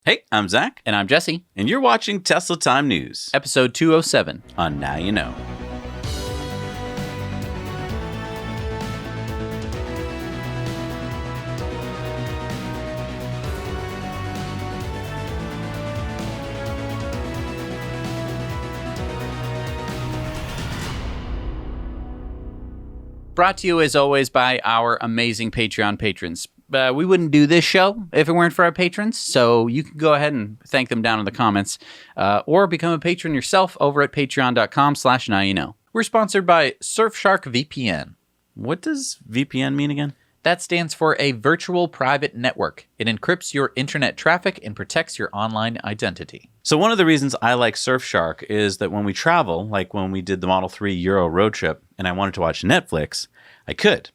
Hey, I'm Zach. And I'm Jesse. And you're watching Tesla Time News. Episode 207. On Now You Know. Brought to you, as always, by our amazing Patreon patrons. We wouldn't do this show if it weren't for our patrons, so you can go ahead and thank them down in the comments, or become a patron yourself over at patreon.com/nowyouknow. We're sponsored by Surfshark VPN. What does VPN mean again? That stands for a virtual private network. It encrypts your internet traffic and protects your online identity. So one of the reasons I like Surfshark is that when we travel, like when we did the Model 3 Euro road trip and I wanted to watch Netflix, I could.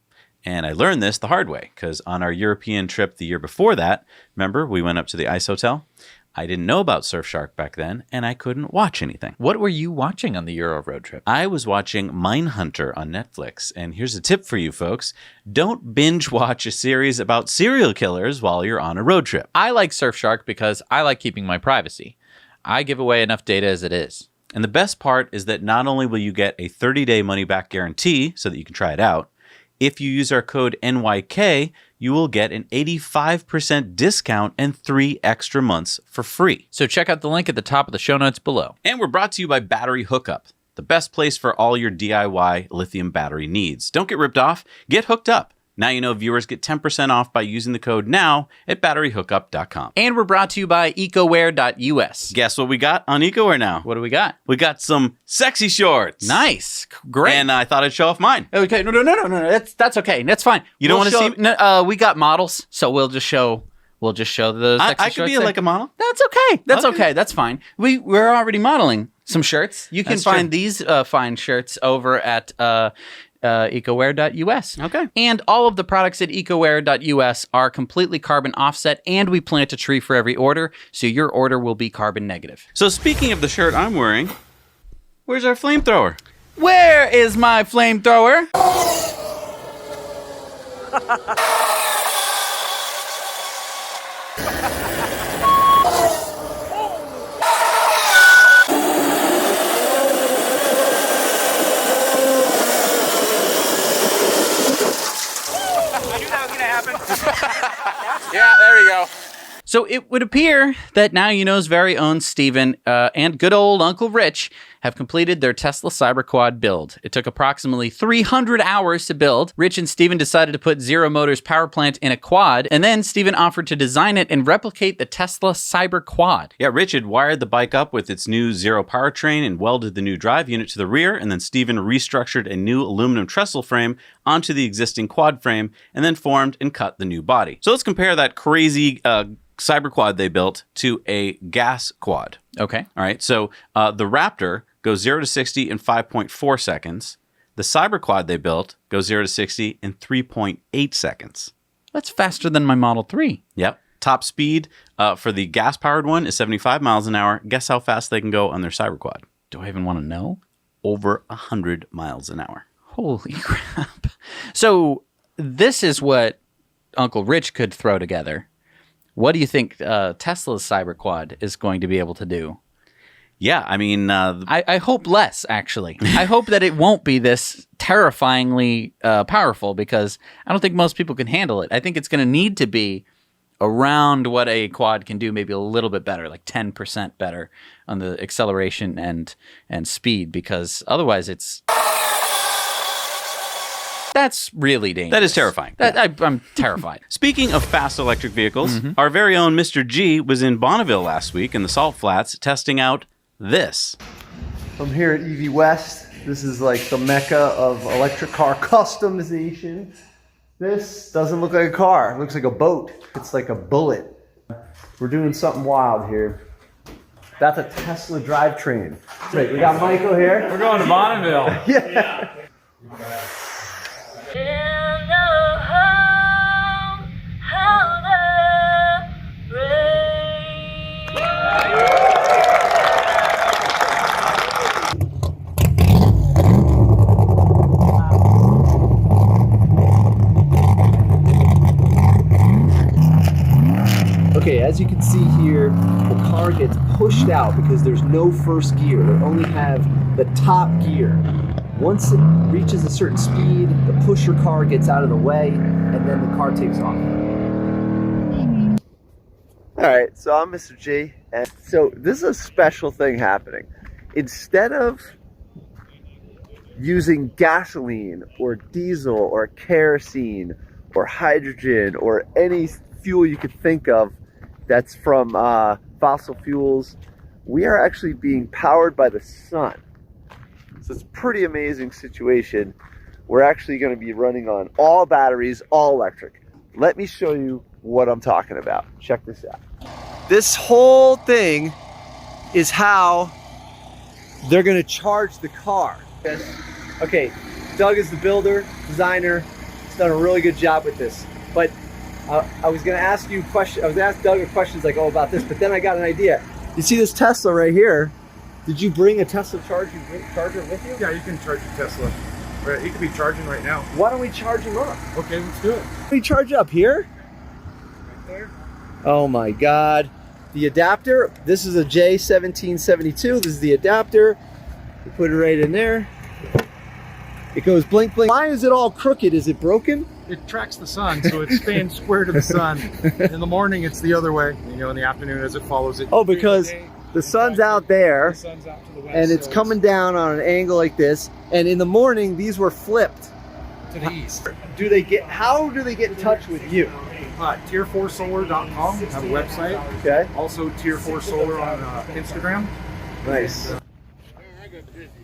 And I learned this the hard way, because on our European trip the year before that, remember, we went up to the Ice Hotel? I didn't know about Surfshark back then, and I couldn't watch anything. What were you watching on the Euro road trip? I was watching Mindhunter on Netflix, and here's a tip for you folks. Don't binge watch a series about serial killers while you're on a road trip. I like Surfshark because I like keeping my privacy. I give away enough data as it is. And the best part is that not only will you get a 30-day money-back guarantee so that you can try it out, if you use our code NYK, you will get an 85% discount and 3 extra months for free. So check out the link at the top of the show notes below. And we're brought to you by Battery Hookup, the best place for all your DIY lithium battery needs. Don't get ripped off. Get hooked up. Now You Know viewers get 10% off by using the code NOW at batteryhookup.com. And we're brought to you by ecoware.us. Guess what we got on EcoWare now? What do we got? We got some sexy shorts. Nice. Great. And I thought I'd show off mine. Okay. No. That's okay. That's fine. You don't want to see me? No, we got models, so we'll just show the sexy shorts. I could be like a model? That's okay. That's okay. That's fine. We're already modeling some shirts. You can find these fine shirts over at ecoware.us. Okay. And all of the products at ecoware.us are completely carbon offset, and we plant a tree for every order, so your order will be carbon negative. So speaking of the shirt I'm wearing, where's our flamethrower? Where is my flamethrower? Yeah, there we go. So it would appear that Now You Know's very own Steven and good old Uncle Rich have completed their Tesla Cyberquad build. It took approximately 300 hours to build. Rich and Steven decided to put Zero Motors power plant in a quad, and then Steven offered to design it and replicate the Tesla Cyberquad. Yeah, Rich had wired the bike up with its new Zero powertrain and welded the new drive unit to the rear, and then Steven restructured a new aluminum trestle frame onto the existing quad frame, and then formed and cut the new body. So let's compare that crazy Cyberquad they built to a gas quad. Okay. All right, so the Raptor goes 0 to 60 in 5.4 seconds. The Cyberquad they built goes 0 to 60 in 3.8 seconds. That's faster than my Model 3. Yep. Top speed for the gas-powered one is 75 miles an hour. Guess how fast they can go on their Cyberquad? Do I even want to know? Over 100 miles an hour. Holy crap. So this is what Uncle Rich could throw together. What do you think Tesla's Cyberquad is going to be able to do? Yeah, I mean... I hope less, actually. I hope that it won't be this terrifyingly powerful, because I don't think most people can handle it. I think it's going to need to be around what a quad can do, maybe a little bit better, like 10% better on the acceleration and speed, because otherwise it's... That's really dangerous. That is terrifying. I'm terrified. Speaking of fast electric vehicles, our very own Mr. G was in Bonneville last week in the Salt Flats testing out this. I'm here at EV West. This is like the mecca of electric car customization. This doesn't look like a car. It looks like a boat. It's like a bullet. We're doing something wild here. That's a Tesla drivetrain. Wait, we got Michael here. We're going to Bonneville. Yeah. Okay, as you can see here, car gets pushed out because there's no first gear. They only have the top gear. Once it reaches a certain speed, the pusher car gets out of the way, and then the car takes off. All right, so I'm Mr. G, and so this is a special thing happening. Instead of using gasoline or diesel or kerosene or hydrogen or any fuel you could think of that's from fossil fuels, we are actually being powered by the sun. So it's a pretty amazing situation. We're actually going to be running on all batteries, all electric. Let me show you what I'm talking about. Check this out. This whole thing is how they're going to charge the car. Okay, Doug is the builder, designer. He's done a really good job with this. But I was going to ask you questions. I was going to ask Doug questions like, oh, about this, but then I got an idea. You see this Tesla right here? Did you bring a Tesla charger with you? Yeah, you can charge your Tesla. Right, he could be charging right now. Why don't we charge him up? Okay, let's do it. We charge up here? Right there. Oh my God. The adapter, this is a J1772. This is the adapter. You put it right in there. It goes blink, blink. Why is it all crooked? Is it broken? It tracks the sun, so it's staying square to the sun. In the morning, it's the other way. You know, in the afternoon, as it follows it. Oh, because the sun's out there, the sun's out to the west, and it's so coming down on an angle like this. And in the morning, these were flipped. to the east. How do they get in touch with you? Tier4solar.com, have a website. Okay. Also Tier4Solar on Instagram. Nice.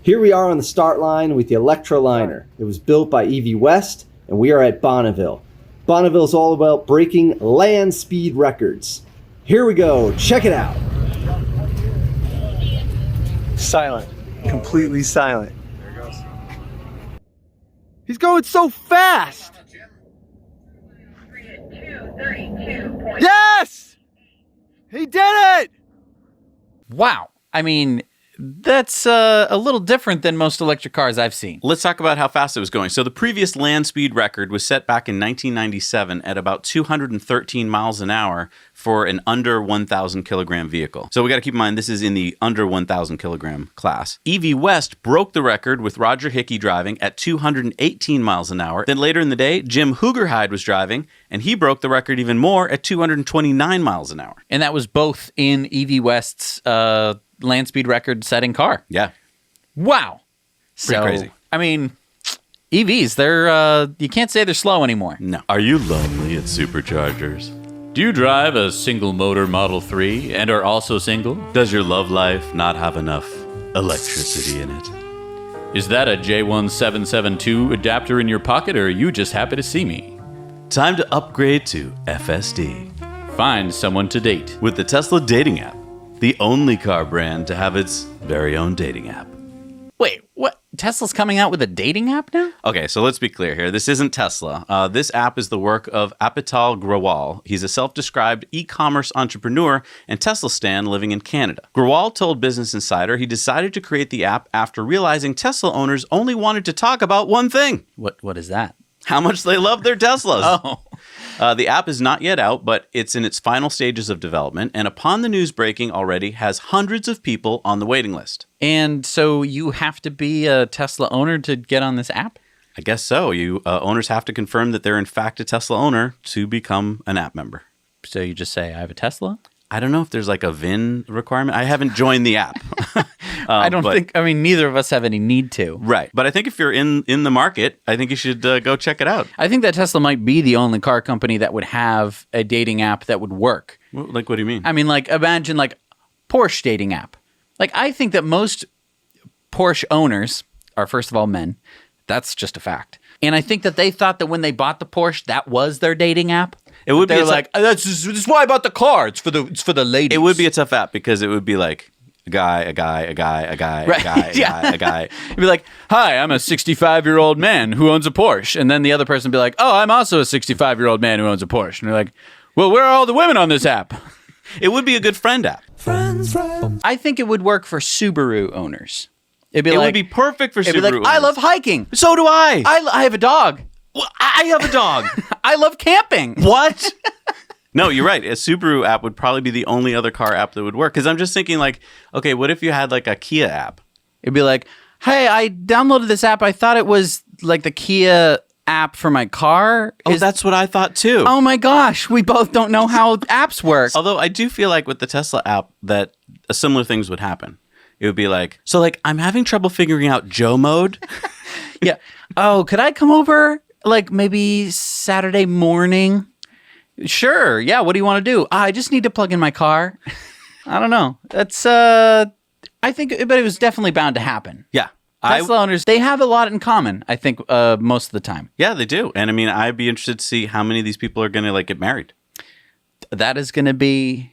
Here we are on the start line with the Electroliner. It was built by EV West, and we are at Bonneville. Bonneville is all about breaking land speed records. Here we go. Check it out. Silent. Completely silent. There it goes. He's going so fast. Yes! He did it! Wow. I mean, that's a little different than most electric cars I've seen. Let's talk about how fast it was going. So the previous land speed record was set back in 1997 at about 213 miles an hour for an under 1,000 kilogram vehicle. So we got to keep in mind this is in the under 1,000 kilogram class. EV West broke the record with Roger Hickey driving at 218 miles an hour. Then later in the day, Jim Hoogerheide was driving, and he broke the record even more at 229 miles an hour. And that was both in EV West's land speed record setting car. Yeah. Wow. Pretty crazy. I mean, EVs, they're you can't say they're slow anymore. No. Are you lonely at superchargers? Do you drive a single motor Model 3 and are also single? Does your love life not have enough electricity in it? Is that a J1772 adapter in your pocket, or are you just happy to see me? Time to upgrade to FSD Find someone to date. with the Tesla dating app, the only car brand to have its very own dating app. Wait, what? Tesla's coming out with a dating app now? Okay, so let's be clear here. This isn't Tesla. This app is the work of Apital Grewal. He's a self-described e-commerce entrepreneur and Tesla stan living in Canada. Grewal told Business Insider he decided to create the app after realizing Tesla owners only wanted to talk about one thing: What is that? how much they love their Teslas. Oh. The app is not yet out, but it's in its final stages of development, and upon the news breaking already has hundreds of people on the waiting list. And so you have to be a Tesla owner to get on this app? I guess so. You owners have to confirm that they're in fact a Tesla owner to become an app member. So you just say, I have a Tesla? I don't know if there's like a VIN requirement. I haven't joined the app. I don't think, I mean, neither of us have any need to. Right. But I think if you're in the market, I think you should go check it out. I think that Tesla might be the only car company that would have a dating app that would work. Like, what do you mean? I mean, like, imagine like Porsche dating app. Like, I think that most Porsche owners are, first of all, men. That's just a fact. And I think that they thought that when they bought the Porsche, that was their dating app. It would be They're like, that's why I bought the car. It's for the ladies. It would be a tough app because it would be like a guy, a guy, a guy, a guy, Right. a guy, Yeah. a guy. It'd be like, hi, I'm a 65-year-old man who owns a Porsche. And then the other person would be like, oh, I'm also a 65-year-old man who owns a Porsche. And they're like, well, where are all the women on this app? It would be a good friend app. I think it would work for Subaru owners. It'd be It like, would be perfect for it'd Subaru be like, I owners. love hiking. So do I. I have a dog. Well, I have a dog. I love camping. What? No, you're right. A Subaru app would probably be the only other car app that would work. Because I'm just thinking like, okay, what if you had like a Kia app? It'd be like, hey, I downloaded this app. I thought it was like the Kia app for my car. Oh, that's what I thought too. Oh my gosh, we both don't know how apps work. Although I do feel like with the Tesla app that similar things would happen. It would be like, so like I'm having trouble figuring out Joe mode. Yeah. Oh, could I come over like maybe Saturday morning? Sure. Yeah. What do you want to do? I just need to plug in my car. I don't know. That's I think, but it was definitely bound to happen. Yeah. Tesla owners, they have a lot in common, I think, most of the time. Yeah, they do. And I mean, I'd be interested to see how many of these people are going to like get married. That is going to be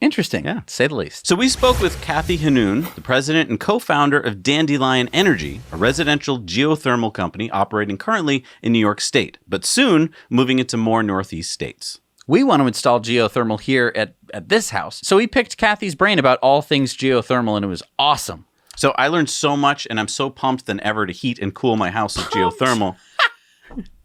interesting, yeah, to say the least. So we spoke with Kandi Hanoun, the president and co-founder of Dandelion Energy, a residential geothermal company operating currently in New York State, but soon moving into more Northeast states. We want to install geothermal here at this house. So we picked Kathy's brain about all things geothermal, and it was awesome. So I learned so much, and I'm so pumped than ever to heat and cool my house with geothermal.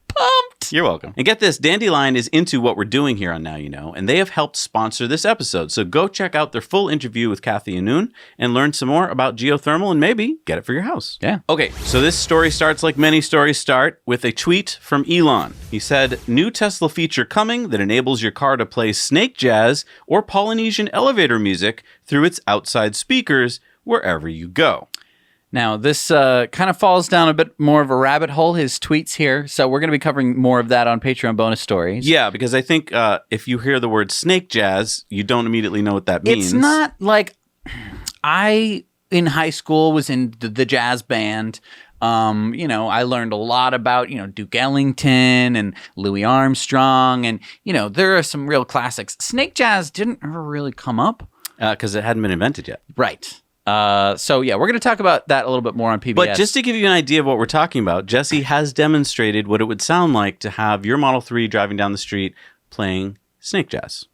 Pumped! You're welcome. And get this, Dandelion is into what we're doing here on Now You Know, and they have helped sponsor this episode. So go check out their full interview with Kandi Hanoun and learn some more about geothermal and maybe get it for your house. Yeah. Okay, so this story starts like many stories start with a tweet from Elon. He said, new Tesla feature coming that enables your car to play snake jazz or Polynesian elevator music through its outside speakers wherever you go. Now, this kind of falls down a bit more of a rabbit hole, his tweets here. So we're going to be covering more of that on Patreon bonus stories. Yeah, because I think if you hear the word snake jazz, you don't immediately know what that means. It's not like I, in high school, was in the jazz band. I learned a lot about, Duke Ellington and Louis Armstrong. And, there are some real classics. Snake jazz didn't ever really come up. Because it hadn't been invented yet. Right. We're going to talk about that a little bit more on PBS. But just to give you an idea of what we're talking about, Jesse has demonstrated what it would sound like to have your Model 3 driving down the street playing snake jazz.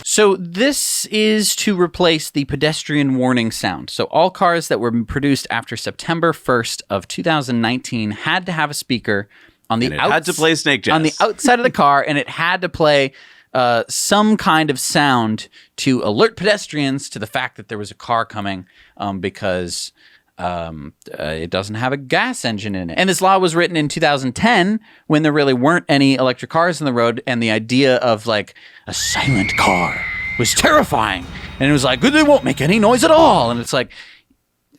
So this is to replace the pedestrian warning sound. So all cars that were produced after September 1st of 2019 had to have a speaker on the had to play snake jazz on the outside of the car, and it had to play some kind of sound to alert pedestrians to the fact that there was a car coming because it doesn't have a gas engine in it. And this law was written in 2010 when there really weren't any electric cars on the road, and the idea of like a silent car was terrifying. And it was like, they won't make any noise at all. And it's like,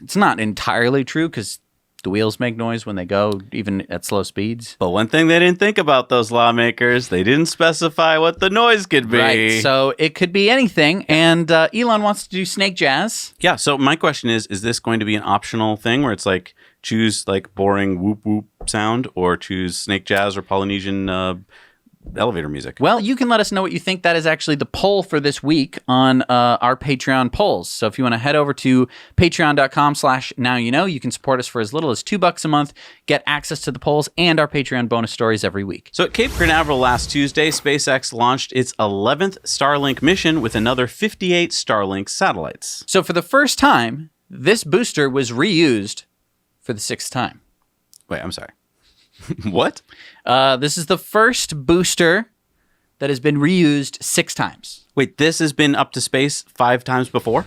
it's not entirely true because the wheels make noise when they go, even at slow speeds. But one thing they didn't think about, those lawmakers, they didn't specify what the noise could be. Right, so it could be anything. And Elon wants to do snake jazz. Yeah, so my question is this going to be an optional thing where it's like, choose like boring whoop whoop sound or choose snake jazz or Polynesian elevator music? Well, you can let us know what you think. That is actually the poll for this week on our Patreon polls. So if you want to head over to patreon.com/nowyouknow, you can support us for as little as $2 a month, get access to the polls and our Patreon bonus stories every week. So at Cape Canaveral last Tuesday, SpaceX launched its 11th Starlink mission with another 58 Starlink satellites. So for the first time, this booster was reused for the 6th time. Wait, I'm sorry. What? This is the first booster that has been reused 6 times. Wait, this has been up to space 5 times before?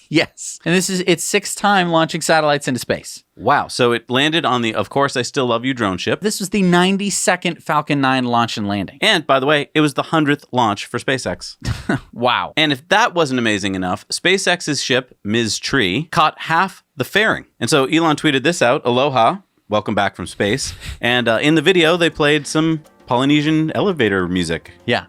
Yes. And this is its 6th time launching satellites into space. Wow. So it landed on the Of Course I Still Love You drone ship. This was the 92nd Falcon 9 launch and landing. And by the way, it was the 100th launch for SpaceX. Wow. And if that wasn't amazing enough, SpaceX's ship, Ms. Tree, caught half the fairing. And so Elon tweeted this out, "Aloha. Welcome back from space." And in the video, they played some Polynesian elevator music. Yeah.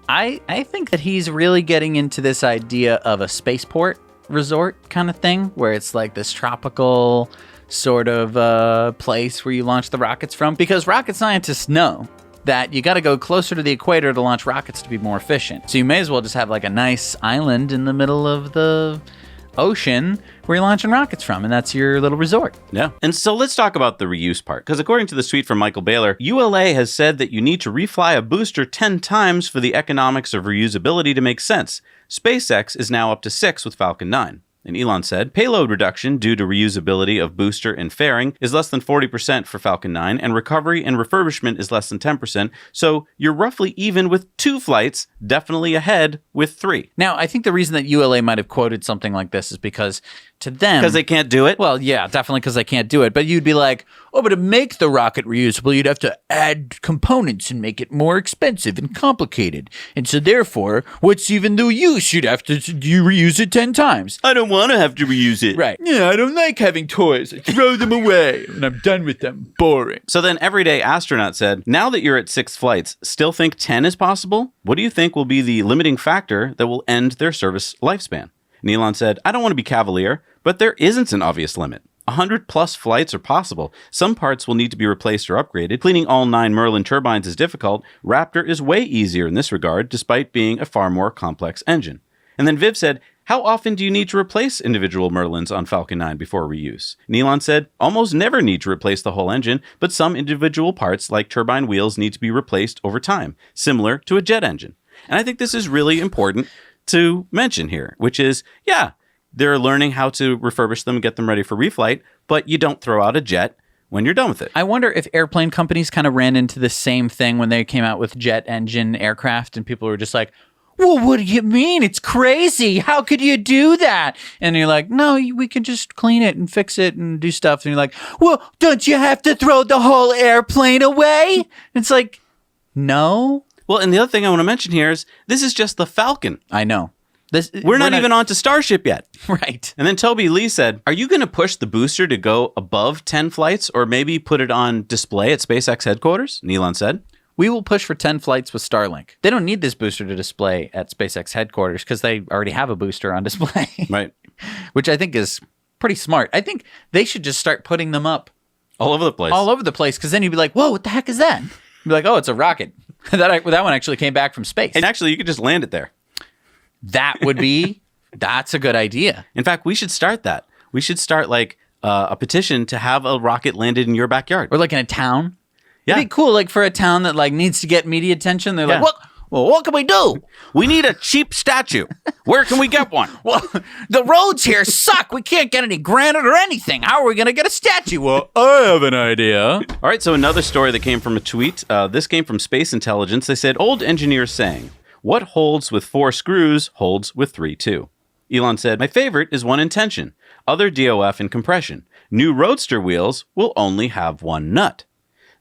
I think that he's really getting into this idea of a spaceport resort kind of thing, where it's like this tropical sort of place where you launch the rockets from. Because rocket scientists know that you got to go closer to the equator to launch rockets to be more efficient. So you may as well just have like a nice island in the middle of the ocean where you're launching rockets from, and that's your little resort. Yeah. And so let's talk about the reuse part, because according to the tweet from Michael Baylor, ULA has said that you need to refly a booster 10 times for the economics of reusability to make sense. SpaceX is now up to 6 with Falcon 9. And Elon said, payload reduction due to reusability of booster and fairing is less than 40% for Falcon 9, and recovery and refurbishment is less than 10%. So you're roughly even with 2 flights, definitely ahead with 3. Now, I think the reason that ULA might have quoted something like this is because to them... Because they can't do it? Well, yeah, definitely because they can't do it. But you'd be like, oh, but to make the rocket reusable, you'd have to add components and make it more expensive and complicated. And so therefore, what's even the use? You'd have to reuse it 10 times. I don't want to have to reuse it. Right. Yeah, I don't like having toys. I throw them away when I'm done with them. Boring. So then Everyday Astronaut said, now that you're at 6 flights, still think 10 is possible? What do you think will be the limiting factor that will end their service lifespan? And Elon said, I don't want to be cavalier, but there isn't an obvious limit. 100 plus flights are possible. Some parts will need to be replaced or upgraded. Cleaning all 9 Merlin turbines is difficult. Raptor is way easier in this regard, despite being a far more complex engine. And then Viv said, how often do you need to replace individual Merlins on Falcon 9 before reuse? And Elon said, almost never need to replace the whole engine, but some individual parts like turbine wheels need to be replaced over time, similar to a jet engine. And I think this is really important to mention here, which is, yeah, they're learning how to refurbish them and get them ready for reflight, but you don't throw out a jet when you're done with it. I wonder if airplane companies kind of ran into the same thing when they came out with jet engine aircraft and people were just like, well, what do you mean? It's crazy. How could you do that? And you're like, no, we can just clean it and fix it and do stuff. And you're like, well, don't you have to throw the whole airplane away? It's like, no. Well, and the other thing I want to mention here is this is just the Falcon. I know. We're not even on to Starship yet. Right. And then Toby Lee said, are you going to push the booster to go above 10 flights or maybe put it on display at SpaceX headquarters? And Elon said, we will push for 10 flights with Starlink. They don't need this booster to display at SpaceX headquarters because they already have a booster on display. Right. Which I think is pretty smart. I think they should just start putting them up all over the place. All over the place, because then you'd be like, whoa, what the heck is that? You'd be like, oh, it's a rocket. that one actually came back from space. And actually, you could just land it there. That's a good idea. In fact, we should start that. We should start like a petition to have a rocket landed in your backyard. Or like in a town. Yeah. It'd be cool, like for a town that like needs to get media attention. They're like, what? Well, what can we do? We need a cheap statue. Where can we get one? Well, the roads here suck. We can't get any granite or anything. How are we going to get a statue? Well, I have an idea. All right, so another story that came from a tweet. This came from Space Intelligence. They said, old engineers saying, what holds with 4 screws holds with 3 too. Elon said, my favorite is one in tension, other DOF in compression. New Roadster wheels will only have 1 nut.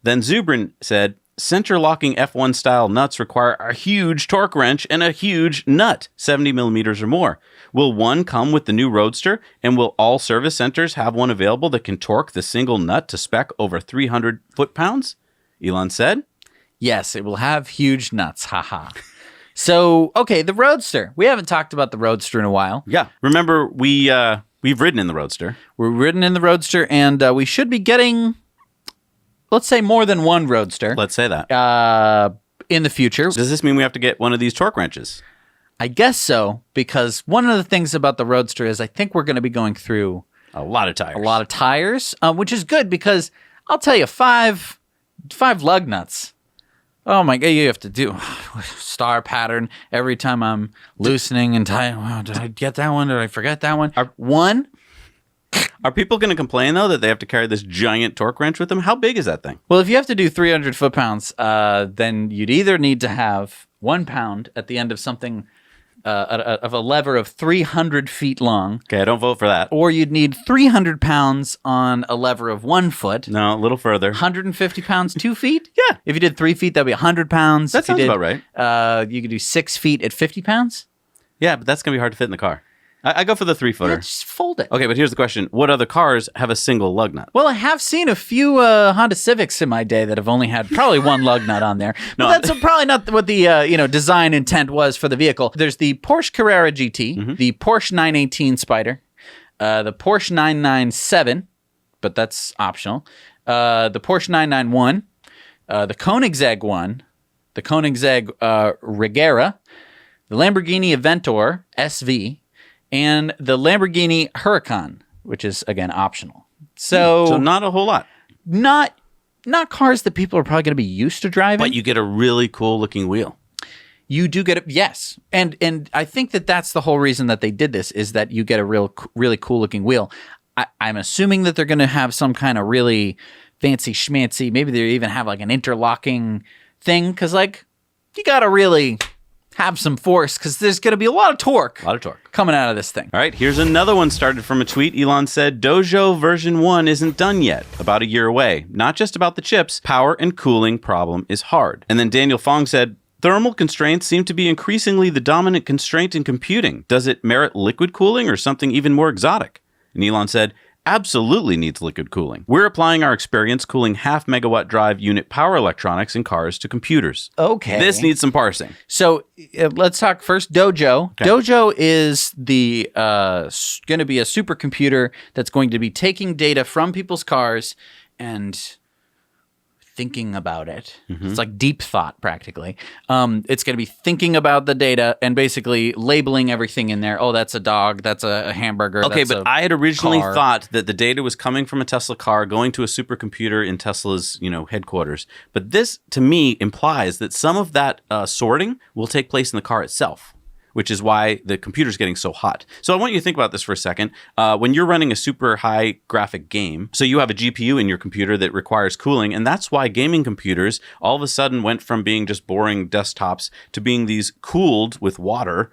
Then Zubrin said, center locking F1 style nuts require a huge torque wrench and a huge nut, 70 millimeters or more. Will one come with the new Roadster, and will all service centers have one available that can torque the single nut to spec over 300 foot-pounds? Elon said, yes, it will have huge nuts. Haha. So, okay, the Roadster. We haven't talked about the Roadster in a while. Yeah. Remember, we've ridden in the Roadster. We're ridden in the Roadster, and we should be getting, let's say, more than one Roadster. Let's say that. In the future. Does this mean we have to get one of these torque wrenches? I guess so, because one of the things about the Roadster is I think we're going to be going through a lot of tires. Which is good because I'll tell you, five lug nuts. Oh my God, you have to do star pattern every time I'm loosening and tying. Wow, did I get that one? Did I forget that one? Are people going to complain, though, that they have to carry this giant torque wrench with them? How big is that thing? Well, if you have to do 300 foot-pounds, then you'd either need to have 1 pound at the end of something, of a lever of 300 feet long. Okay, I don't vote for that. Or you'd need 300 pounds on a lever of 1 foot. No, a little further. 150 pounds, 2 feet? Yeah. If you did 3 feet, that'd be 100 pounds. That sounds about right. You could do 6 feet at 50 pounds? Yeah, but that's going to be hard to fit in the car. I go for the 3-footer. Yeah, just fold it. Okay, but here's the question. What other cars have a single lug nut? Well, I have seen a few Honda Civics in my day that have only had probably 1 lug nut on there. No, but that's probably not what the design intent was for the vehicle. There's the Porsche Carrera GT, the Porsche 918 Spyder, the Porsche 997, but that's optional, the Porsche 991, the Koenigsegg one, the Koenigsegg Regera, the Lamborghini Aventador SV, and the Lamborghini Huracan, which is, again, optional. So not a whole lot. Not cars that people are probably going to be used to driving. But you get a really cool-looking wheel. You do get yes, and I think that's the whole reason that they did this is that you get a really cool looking wheel. I'm assuming that they're going to have some kind of really fancy schmancy. Maybe they even have like an interlocking thing because like you got to really have some force because there's going to be a lot of torque. Coming out of this thing. All right, here's another one started from a tweet. Elon said, Dojo version 1 isn't done yet, about a year away. Not just about the chips, power and cooling problem is hard. And then Daniel Fong said, thermal constraints seem to be increasingly the dominant constraint in computing. Does it merit liquid cooling or something even more exotic? And Elon said, absolutely needs liquid cooling. We're applying our experience cooling half megawatt drive unit power electronics in cars to computers. Okay. This needs some parsing. So let's talk first Dojo. Okay. Dojo is the going to be a supercomputer that's going to be taking data from people's cars and thinking about it. Mm-hmm. It's like deep thought, practically. It's going to be thinking about the data and basically labeling everything in there. Oh, that's a dog. That's a hamburger. Okay, but I had originally car. thought that the data was coming from a Tesla car, going to a supercomputer in Tesla's, headquarters. But this, to me, implies that some of that sorting will take place in the car itself, which is why the computer's getting so hot. So I want you to think about this for a second. When you're running a super high graphic game, so you have a GPU in your computer that requires cooling, and that's why gaming computers all of a sudden went from being just boring desktops to being these cooled with water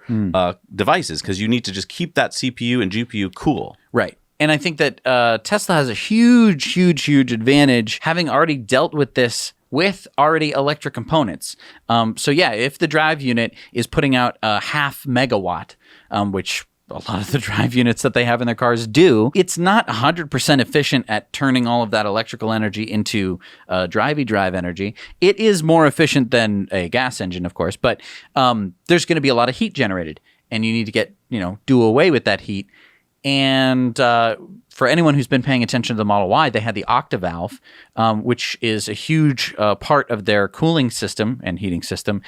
devices, because you need to just keep that CPU and GPU cool. Right. And I think that Tesla has a huge advantage having already dealt with this with already electric components. So yeah, if the drive unit is putting out a half megawatt, which a lot of the drive units that they have in their cars do, it's not 100% efficient at turning all of that electrical energy into drivey drive energy. It is more efficient than a gas engine, of course, but there's going to be a lot of heat generated, and you need to get, do away with that heat. And for anyone who's been paying attention to the Model Y, they had the octavalve, which is a huge part of their cooling system and heating system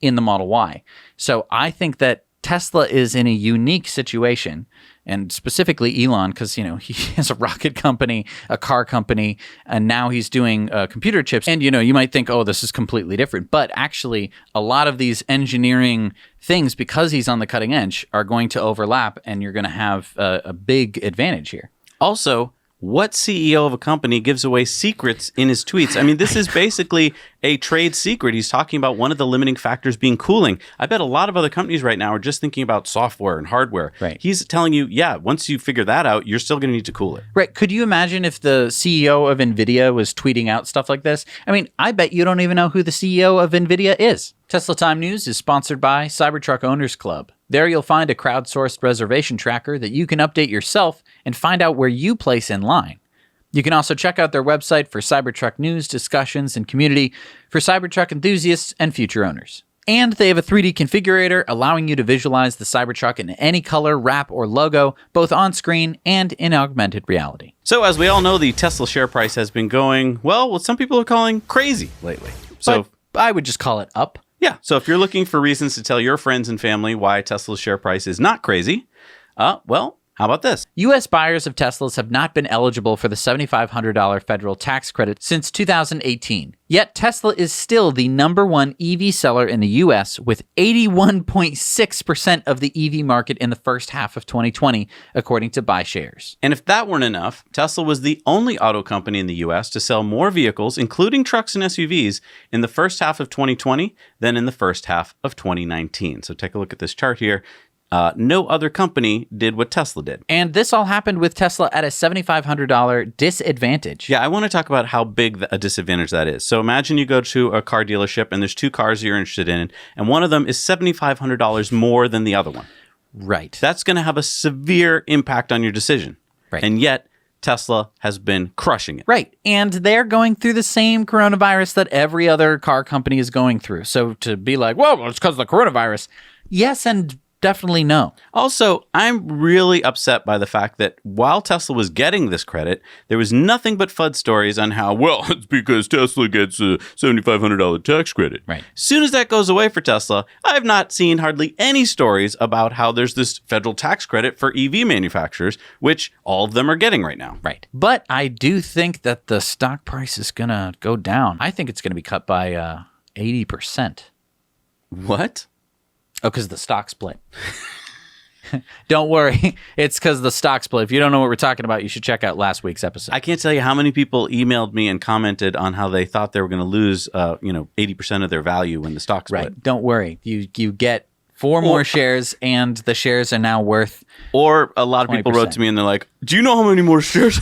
in the Model Y. So I think that Tesla is in a unique situation, and specifically Elon, because he has a rocket company, a car company, and now he's doing computer chips. And you might think, oh, this is completely different, but actually, a lot of these engineering things, because he's on the cutting edge, are going to overlap, and you're going to have a big advantage here. Also, what CEO of a company gives away secrets in his tweets? I mean, this is basically a trade secret. He's talking about one of the limiting factors being cooling. I bet a lot of other companies right now are just thinking about software and hardware. Right. He's telling you, yeah, once you figure that out, you're still going to need to cool it. Right. Could you imagine if the CEO of NVIDIA was tweeting out stuff like this? I mean, I bet you don't even know who the CEO of NVIDIA is. Tesla Time News is sponsored by Cybertruck Owners Club. There you'll find a crowdsourced reservation tracker that you can update yourself and find out where you place in line. You can also check out their website for Cybertruck news, discussions, and community for Cybertruck enthusiasts and future owners. And they have a 3D configurator allowing you to visualize the Cybertruck in any color, wrap, or logo, both on screen and in augmented reality. So as we all know, the Tesla share price has been going, well, what some people are calling crazy lately. So but I would just call it up. Yeah, so if you're looking for reasons to tell your friends and family why Tesla's share price is not crazy, well, how about this? U.S. buyers of Teslas have not been eligible for the $7,500 federal tax credit since 2018. Yet Tesla is still the #1 EV seller in the U.S. with 81.6% of the EV market in the first half of 2020, according to BuyShares. And if that weren't enough, Tesla was the only auto company in the U.S. to sell more vehicles, including trucks and SUVs, in the first half of 2020 than in the first half of 2019. So take a look at this chart here. No other company did what Tesla did. And this all happened with Tesla at a $7,500 disadvantage. Yeah, I want to talk about how big a disadvantage that is. So imagine you go to a car dealership and there's two cars you're interested in, and one of them is $7,500 more than the other one. Right. That's going to have a severe impact on your decision. Right. And yet, Tesla has been crushing it. Right. And they're going through the same coronavirus that every other car company is going through. So to be like, well, it's because of the coronavirus. Yes, and definitely no. Also, I'm really upset by the fact that while Tesla was getting this credit, there was nothing but FUD stories on how, well, it's because Tesla gets a $7,500 tax credit. Right. As soon as that goes away for Tesla, I've not seen hardly any stories about how there's this federal tax credit for EV manufacturers, which all of them are getting right now. Right. But I do think that the stock price is going to go down. I think it's going to be cut by 80%. What? Oh, because the stock split. Don't worry. It's because the stock split. If you don't know what we're talking about, you should check out last week's episode. I can't tell you how many people emailed me and commented on how they thought they were going to lose, 80% of their value when the stock split. Right. Don't worry. You get 4 more shares, and the shares are now worth. Or a lot of people 20%. wrote to me and they're like, "Do you know how many more shares?"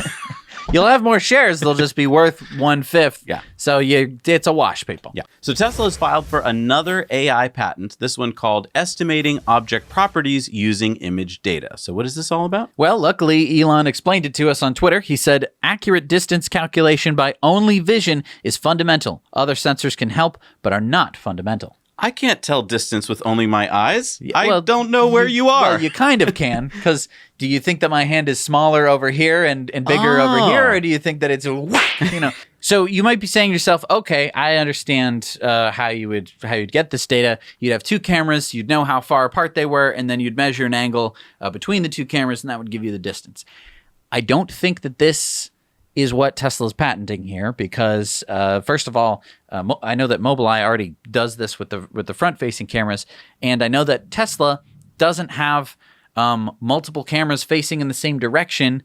You'll have more shares. They'll just be worth 1/5. Yeah. So it's a wash, people. Yeah. So Tesla has filed for another AI patent, this one called Estimating Object Properties Using Image Data. So what is this all about? Well, luckily, Elon explained it to us on Twitter. He said, accurate distance calculation by only vision is fundamental. Other sensors can help, but are not fundamental. I can't tell distance with only my eyes. I well, don't know where you are. Well, you kind of can, because do you think that my hand is smaller over here and bigger over here, or do you think that it's So you might be saying to yourself, okay, I understand how you'd get this data. You'd have 2 cameras, you'd know how far apart they were, and then you'd measure an angle between the 2 cameras, and that would give you the distance. I don't think that this is what Tesla's patenting here, because first of all, I know that Mobileye already does this with the front-facing cameras, and I know that Tesla doesn't have multiple cameras facing in the same direction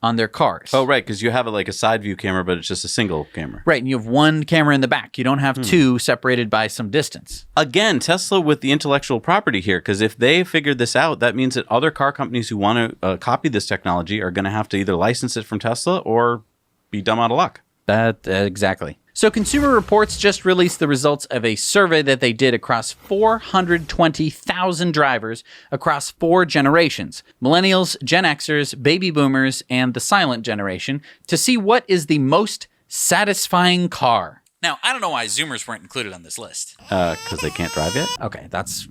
on their cars. Oh, right, because you have a side view camera, but it's just a single camera. Right, and you have 1 camera in the back. You don't have 2 separated by some distance. Again, Tesla with the intellectual property here, because if they figured this out, that means that other car companies who want to copy this technology are going to have to either license it from Tesla or be dumb out of luck. Exactly. So Consumer Reports just released the results of a survey that they did across 420,000 drivers across 4 generations, millennials, Gen Xers, baby boomers, and the silent generation, to see what is the most satisfying car. Now, I don't know why Zoomers weren't included on this list. Because they can't drive yet? Okay, that's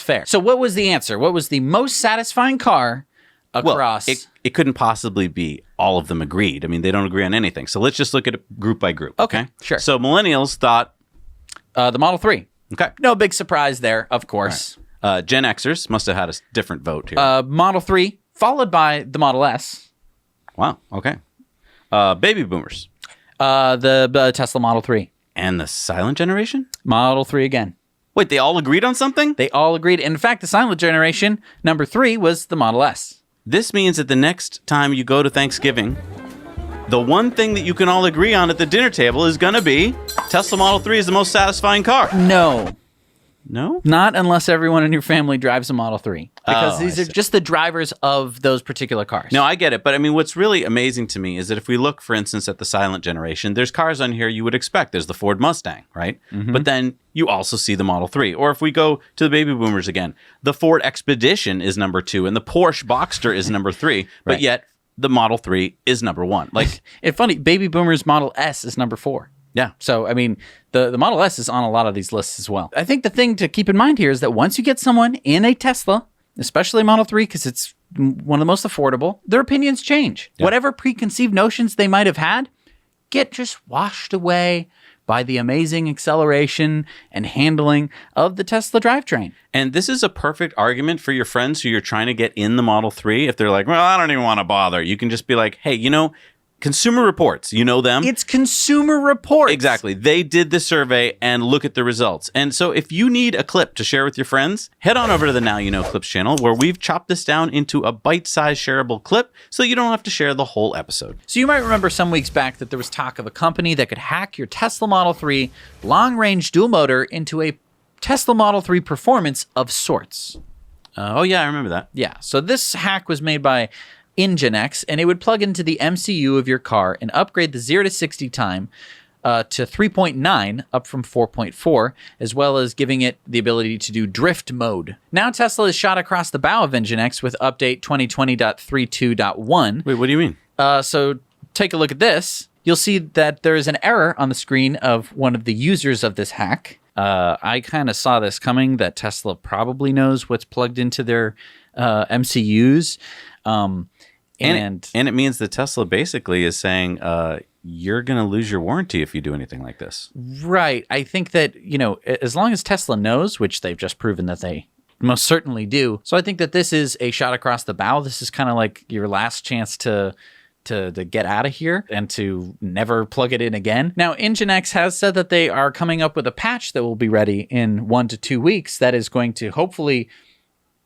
fair. So what was the answer? What was the most satisfying car across? Well, it couldn't possibly be all of them agreed. I mean, they don't agree on anything. So let's just look at it group by group. Okay, sure. So millennials thought... the Model 3. Okay. No big surprise there, of course. Right. Gen Xers must have had a different vote here. Model 3, followed by the Model S. Wow, okay. Baby boomers. The Tesla Model 3. And the silent generation? Model 3 again. Wait, they all agreed on something? They all agreed. In fact, the silent generation, number 3, was the Model S. This means that the next time you go to Thanksgiving, the one thing that you can all agree on at the dinner table is going to be Tesla Model 3 is the most satisfying car. No. No? Not unless everyone in your family drives a Model 3. Because Oh, these I are see. just the drivers of those particular cars. No, I get it. But I mean, what's really amazing to me is that if we look, for instance, at the silent generation, there's cars on here you would expect. There's the Ford Mustang, right? But then you also see the Model 3. Or if we go to the baby boomers again, the Ford Expedition is number 2 and the Porsche Boxster is number 3. But Right. yet the Model 3 is number 1. Like, It's funny, baby boomers Model S is number 4. yeah. So, I mean, the Model S is on a lot of these lists as well. I think the thing to keep in mind here is that once you get someone in a Tesla, especially Model 3, because it's one of the most affordable, their opinions change. Yeah. Whatever preconceived notions they might have had get just washed away by the amazing acceleration and handling of the Tesla drivetrain. And this is a perfect argument for your friends who you're trying to get in the Model 3. If they're like, well, I don't even want to bother. You can just be like, hey, Consumer Reports, you know them? It's Consumer Reports. Exactly. They did the survey and look at the results. And so if you need a clip to share with your friends, head on over to the Now You Know Clips channel where we've chopped this down into a bite-sized shareable clip so you don't have to share the whole episode. So you might remember some weeks back that there was talk of a company that could hack your Tesla Model 3 long-range dual motor into a Tesla Model 3 performance of sorts. Oh, yeah, I remember that. Yeah, so this hack was made by Nginx, and it would plug into the MCU of your car and upgrade the 0 to 60 time to 3.9, up from 4.4, as well as giving it the ability to do drift mode. Now Tesla is shot across the bow of Nginx with update 2020.32.1. Wait, what do you mean? So take a look at this. You'll see that there is an error on the screen of one of the users of this hack. I kind of saw this coming, that Tesla probably knows what's plugged into their MCUs. And it means that Tesla basically is saying you're going to lose your warranty if you do anything like this. Right. I think that, as long as Tesla knows, which they've just proven that they most certainly do. So I think that this is a shot across the bow. This is kind of like your last chance to to get out of here and to never plug it in again. Now, Nginx has said that they are coming up with a patch that will be ready in 1 to 2 weeks that is going to hopefully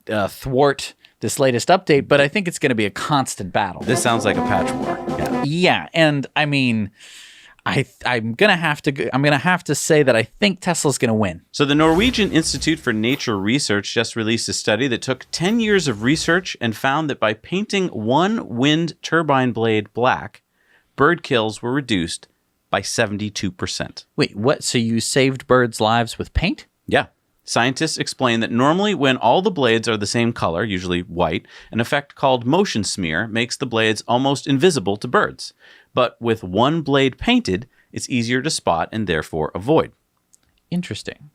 thwart this latest update, but I think it's going to be a constant battle. This sounds like a patch war. Yeah, and I mean, I'm gonna have to say that I think Tesla's gonna win. So the Norwegian Institute for Nature Research just released a study that took 10 years of research and found that by painting one wind turbine blade black, bird kills were reduced by 72%. Wait, what? So you saved birds' lives with paint? Yeah. Scientists explain that normally when all the blades are the same color, usually white, an effect called motion smear makes the blades almost invisible to birds. But with one blade painted, it's easier to spot and therefore avoid. Interesting.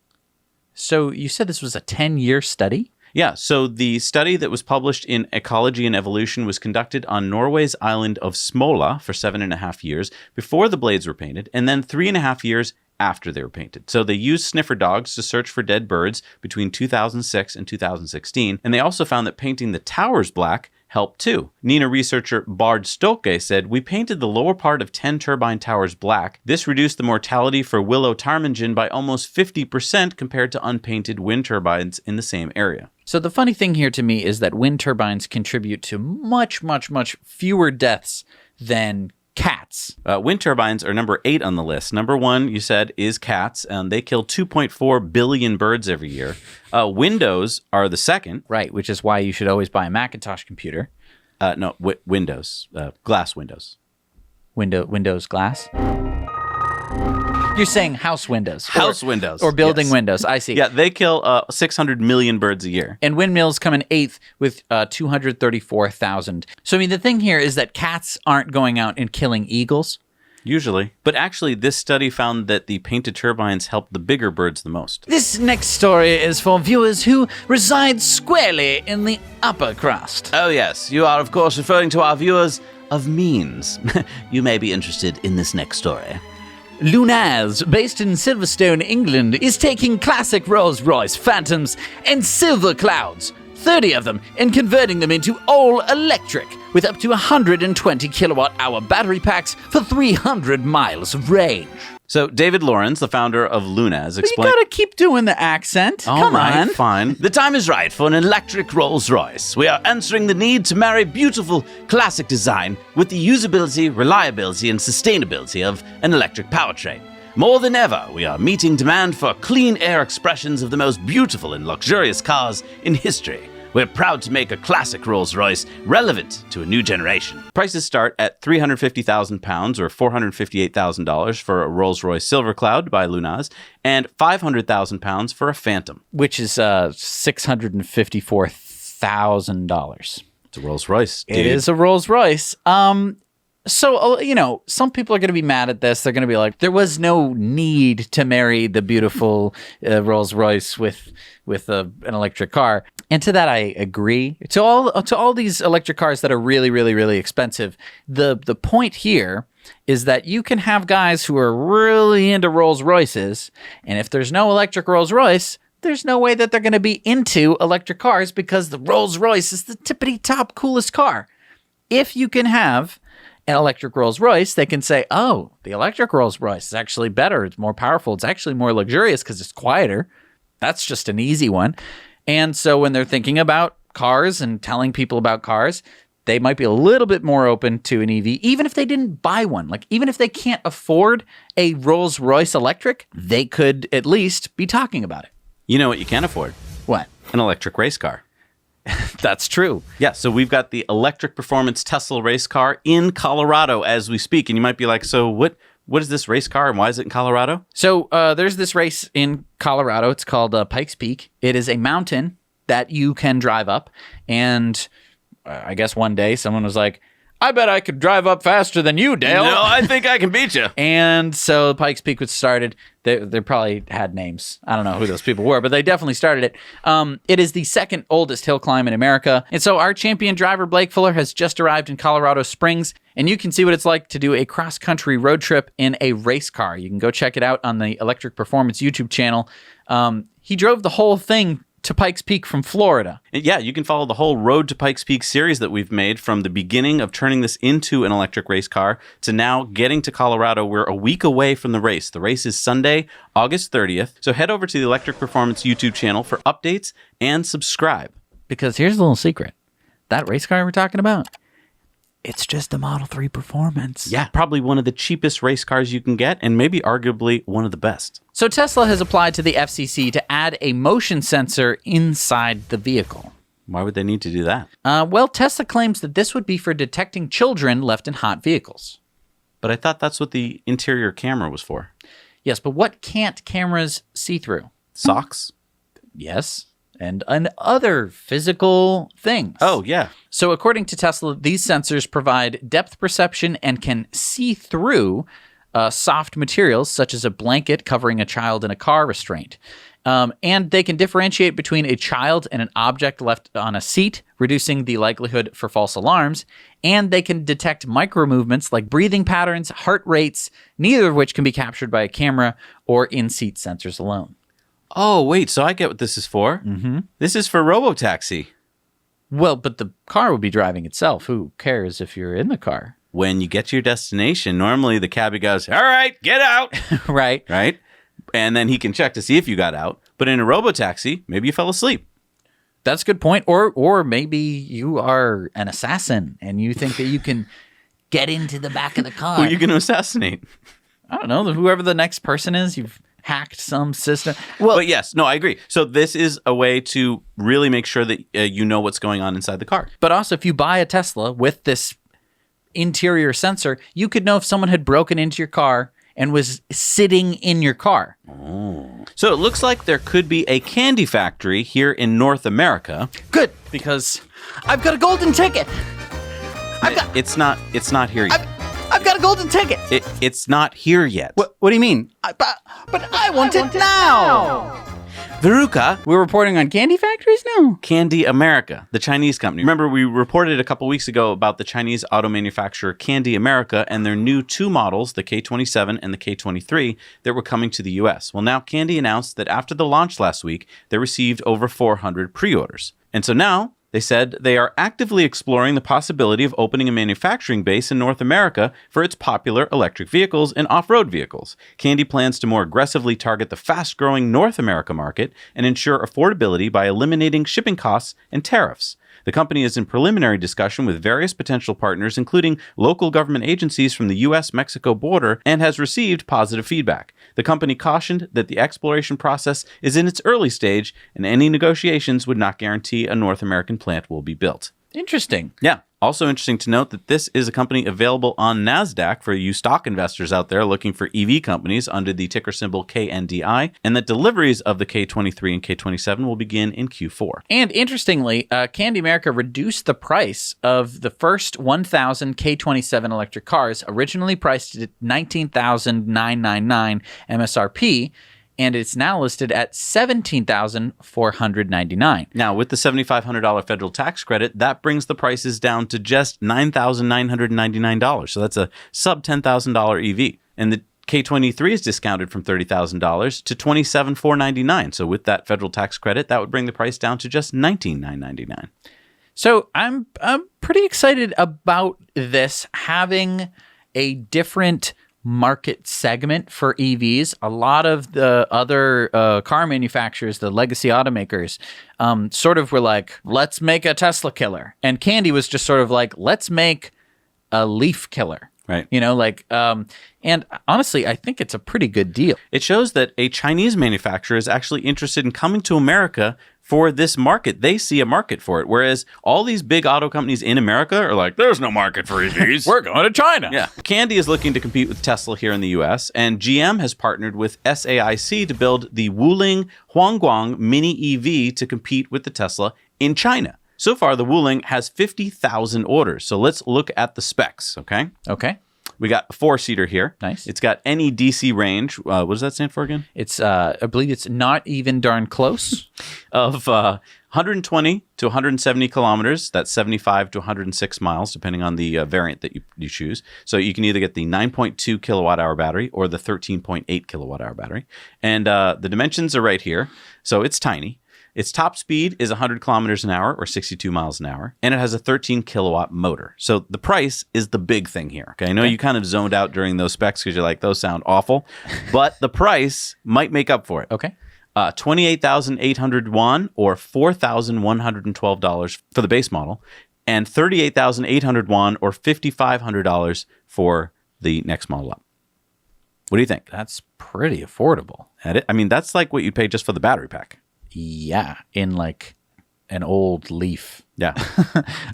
So you said this was a 10-year study? Yeah, so the study that was published in Ecology and Evolution was conducted on Norway's island of Smola for 7.5 years before the blades were painted, and then 3.5 years after they were painted. So they used sniffer dogs to search for dead birds between 2006 and 2016, and they also found that painting the towers black helped too. NINA researcher Bard Stokke said, "We painted the lower part of 10 turbine towers black. This reduced the mortality for willow ptarmigan by almost 50% compared to unpainted wind turbines in the same area." So the funny thing here to me is that wind turbines contribute to much, much, much fewer deaths than cats. Wind turbines are number 8 on the list. Number 1, you said, is cats, and they kill 2.4 billion birds every year. Windows are the second. Right, which is why you should always buy a Macintosh computer. Windows. Glass windows. Windows glass? You're saying house windows. House windows. Or building yes. windows. I see. Yeah, they kill 600 million birds a year. And windmills come in 8th with 234,000. So, I mean, the thing here is that cats aren't going out and killing eagles. Usually. But actually, this study found that the painted turbines help the bigger birds the most. This next story is for viewers who reside squarely in the upper crust. Oh, yes. You are, of course, referring to our viewers of means. You may be interested in this next story. Lunaz, based in Silverstone, England, is taking classic Rolls-Royce Phantoms and Silver Clouds, 30 of them, and converting them into all-electric, with up to 120 kilowatt-hour battery packs for 300 miles of range. So David Lawrence, the founder of Lunaz, You explained... gotta keep doing the accent. Come on. Fine. The time is right for an electric Rolls-Royce. We are answering the need to marry beautiful classic design with the usability, reliability, and sustainability of an electric powertrain. More than ever, we are meeting demand for clean air expressions of the most beautiful and luxurious cars in history. We're proud to make a classic Rolls-Royce relevant to a new generation. Prices start at £350,000 or $458,000 for a Rolls-Royce Silver Cloud by Lunaz and £500,000 for a Phantom. Which is $654,000. It's a Rolls-Royce, dude. It is a Rolls-Royce. So, some people are going to be mad at this. They're going to be like, there was no need to marry the beautiful Rolls-Royce with an electric car. And to that, I agree. To all these electric cars that are really, really, really expensive, the point here is that you can have guys who are really into Rolls-Royces, and if there's no electric Rolls-Royce, there's no way that they're going to be into electric cars because the Rolls-Royce is the tippity-top coolest car. If you can have an electric Rolls-Royce, they can say, oh, the electric Rolls-Royce is actually better. It's more powerful. It's actually more luxurious because it's quieter. That's just an easy one. And so when they're thinking about cars and telling people about cars, they might be a little bit more open to an EV, even if they didn't buy one. Like, even if they can't afford a Rolls-Royce electric, they could at least be talking about it. You know what you can't afford? What? An electric race car. That's true. Yeah, so we've got the electric performance Tesla race car in Colorado as we speak. And you might be like, so what is this race car and why is it in Colorado? So there's this race in Colorado. It's called Pikes Peak. It is a mountain that you can drive up. And I guess one day someone was like, I bet I could drive up faster than you, Dale. No, I think I can beat you. And so Pikes Peak was started. They probably had names. I don't know who those people were, but they definitely started it. It is the second oldest hill climb in America. And so our champion driver, Blake Fuller, has just arrived in Colorado Springs. And you can see what it's like to do a cross-country road trip in a race car. You can go check it out on the Electric Performance YouTube channel. He drove the whole thing to Pikes Peak from Florida. And yeah, you can follow the whole Road to Pikes Peak series that we've made from the beginning of turning this into an electric race car to now getting to Colorado. We're a week away from the race. The race is Sunday, August 30th. So head over to the Electric Performance YouTube channel for updates and subscribe. Because here's a little secret. That race car we're talking about, it's just a Model 3 Performance. Yeah, probably one of the cheapest race cars you can get, and maybe arguably one of the best. So Tesla has applied to the FCC to add a motion sensor inside the vehicle. Why would they need to do that? Well, Tesla claims that this would be for detecting children left in hot vehicles. But I thought that's what the interior camera was for. Yes, but what can't cameras see through? Socks? Yes, and other physical things. Oh, yeah. So according to Tesla, these sensors provide depth perception and can see through soft materials such as a blanket covering a child in a car restraint. And they can differentiate between a child and an object left on a seat, reducing the likelihood for false alarms. And they can detect micro movements like breathing patterns, heart rates, neither of which can be captured by a camera or in-seat sensors alone. Oh, wait, so I get what this is for. Mm-hmm. This is for robotaxi. Well, but the car would be driving itself. Who cares if you're in the car? When you get to your destination, normally the cabbie goes, all right, get out. Right. Right? And then he can check to see if you got out. But in a robotaxi, maybe you fell asleep. That's a good point. Or maybe you are an assassin and you think that you can get into the back of the car. Who are you going to assassinate? I don't know. Whoever the next person is, you've hacked some system. Well, But yes, no, I agree. So this is a way to really make sure that you know what's going on inside the car. but also if you buy a Tesla with this interior sensor, you could know if someone had broken into your car and was sitting in your car. So it looks like there could be a Kandi Factory here in North America. Good, because I've got a golden ticket. It's not here yet. I've got a golden ticket. It's not here yet. What do you mean? But I want it now. Veruca, We're reporting on Kandi Factories now? Kandi America, the Chinese company. Remember, we reported a couple weeks ago about the Chinese auto manufacturer Kandi America and their new two models, the K27 and the K23, that were coming to the US. Well, now Kandi announced that after the launch last week, they received over 400 pre-orders. And so now they said they are actively exploring the possibility of opening a manufacturing base in North America for its popular electric vehicles and off-road vehicles. Kandi plans to more aggressively target the fast-growing North America market and ensure affordability by eliminating shipping costs and tariffs. The company is in preliminary discussion with various potential partners, including local government agencies from the U.S.-Mexico border, and has received positive feedback. The company cautioned that the exploration process is in its early stage, and any negotiations would not guarantee a North American plant will be built. Interesting. Yeah. Also interesting to note that this is a company available on NASDAQ for you stock investors out there looking for EV companies under the ticker symbol KNDI, and that deliveries of the K23 and K27 will begin in Q4. And interestingly, Kandi America reduced the price of the first 1,000 K27 electric cars, originally priced at $19,999 MSRP, and it's now listed at $17,499. Now, with the $7,500 federal tax credit, that brings the prices down to just $9,999. So that's a sub $10,000 EV. And the K23 is discounted from $30,000 to $27,499. So with that federal tax credit, that would bring the price down to just $19,999. So I'm pretty excited about this having a different market segment for EVs. A lot of the other car manufacturers, the legacy automakers, sort of were like, let's make a Tesla killer. And Kandi was just sort of like, let's make a Leaf killer. Right. You know, like, and honestly, I think it's a pretty good deal. It shows that a Chinese manufacturer is actually interested in coming to America for this market. They see a market for it. Whereas all these big auto companies in America are like, there's no market for EVs. We're going to China. Yeah. Kandi is looking to compete with Tesla here in the US, and GM has partnered with SAIC to build the Wuling Huangguang Mini EV to compete with the Tesla in China. So far, the Wuling has 50,000 orders. So let's look at the specs, okay? Okay. We got a four-seater here. Nice. It's got any DC range. What does that stand for again? It's, I believe it's not even darn close. Of 120 to 170 kilometers. That's 75 to 106 miles, depending on the variant that you choose. So you can either get the 9.2 kilowatt-hour battery or the 13.8 kilowatt-hour battery. And the dimensions are right here. So it's tiny. Its top speed is 100 kilometers an hour or 62 miles an hour, and it has a 13 kilowatt motor. So the price is the big thing here. Okay, I know you kind of zoned out during those specs because you're like, those sound awful, but the price might make up for it. Okay. 28,800 won or $4,112 for the base model, and 38,800 won or $5,500 for the next model up. What do you think? That's pretty affordable. I mean, that's like what you pay just for the battery pack. Yeah, in like an old Leaf. Yeah.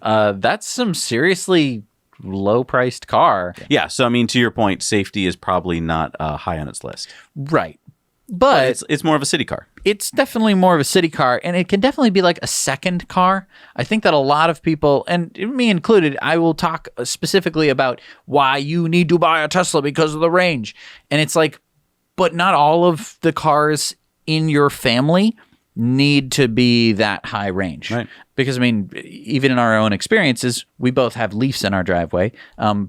That's some seriously low-priced car. Yeah. So, I mean, to your point, safety is probably not high on its list. Right. But it's more of a city car. It's definitely more of a city car, and it can definitely be like a second car. I think that a lot of people, and me included, I will talk specifically about why you need to buy a Tesla because of the range. And it's like, but not all of the cars in your family need to be that high range. Right. Because, I mean, even in our own experiences, we both have Leafs in our driveway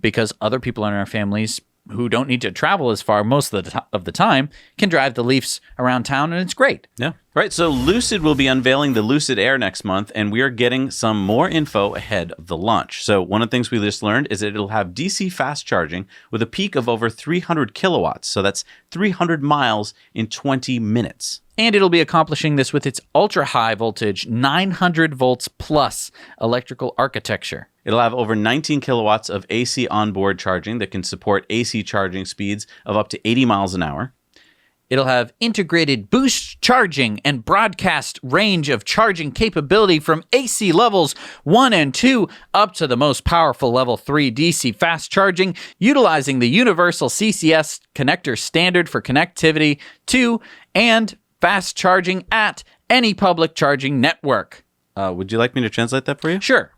because other people in our families who don't need to travel as far most of the time can drive the Leafs around town, and it's great. Yeah. Right. So Lucid will be unveiling the Lucid Air next month, and we are getting some more info ahead of the launch. So one of the things we just learned is that it'll have DC fast charging with a peak of over 300 kilowatts. So that's 300 miles in 20 minutes. And it'll be accomplishing this with its ultra-high voltage 900 volts plus electrical architecture. It'll have over 19 kilowatts of AC onboard charging that can support AC charging speeds of up to 80 miles an hour. It'll have integrated boost charging and broadcast range of charging capability from AC levels 1 and 2 up to the most powerful level 3 DC fast charging, utilizing the universal CCS connector standard for connectivity to and fast charging at any public charging network. Would you like me to translate that for you? Sure.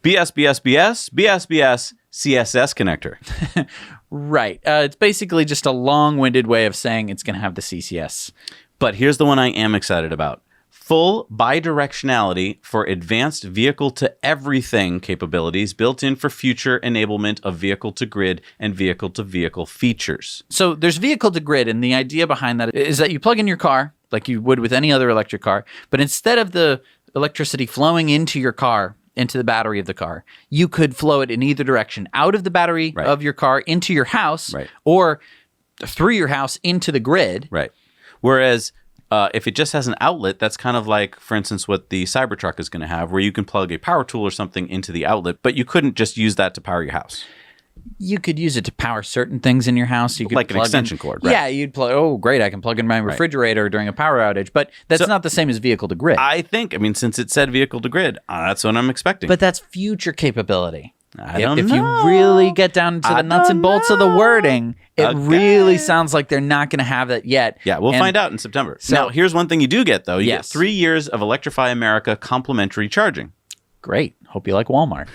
BSBSBS, BSBS, CSS connector. Right. It's basically just a long-winded way of saying it's going to have the CCS. But here's the one I am excited about. Full bidirectionality for advanced vehicle-to-everything capabilities built in for future enablement of vehicle-to-grid and vehicle-to-vehicle features. So there's vehicle-to-grid, and the idea behind that is that you plug in your car, like you would with any other electric car, but instead of the electricity flowing into your car, into the battery of the car, you could flow it in either direction, out of the battery of your car into your house, or through your house into the grid. Right. Whereas if it just has an outlet, that's kind of like, for instance, what the Cybertruck is going to have, where you can plug a power tool or something into the outlet, but you couldn't just use that to power your house. You could use it to power certain things in your house. You could like an extension cord, right? Yeah, you'd plug. Oh, great! I can plug in my refrigerator during a power outage. But that's not the same as vehicle to grid. I mean, since it said vehicle to grid, that's what I'm expecting. But that's future capability. I don't if know. you really get down to the nuts and bolts of the wording, it really sounds like they're not going to have that yet. Yeah, we'll find out in September. So, now, here's one thing you do get, though. You get 3 years of Electrify America complimentary charging. Great. Hope you like Walmart.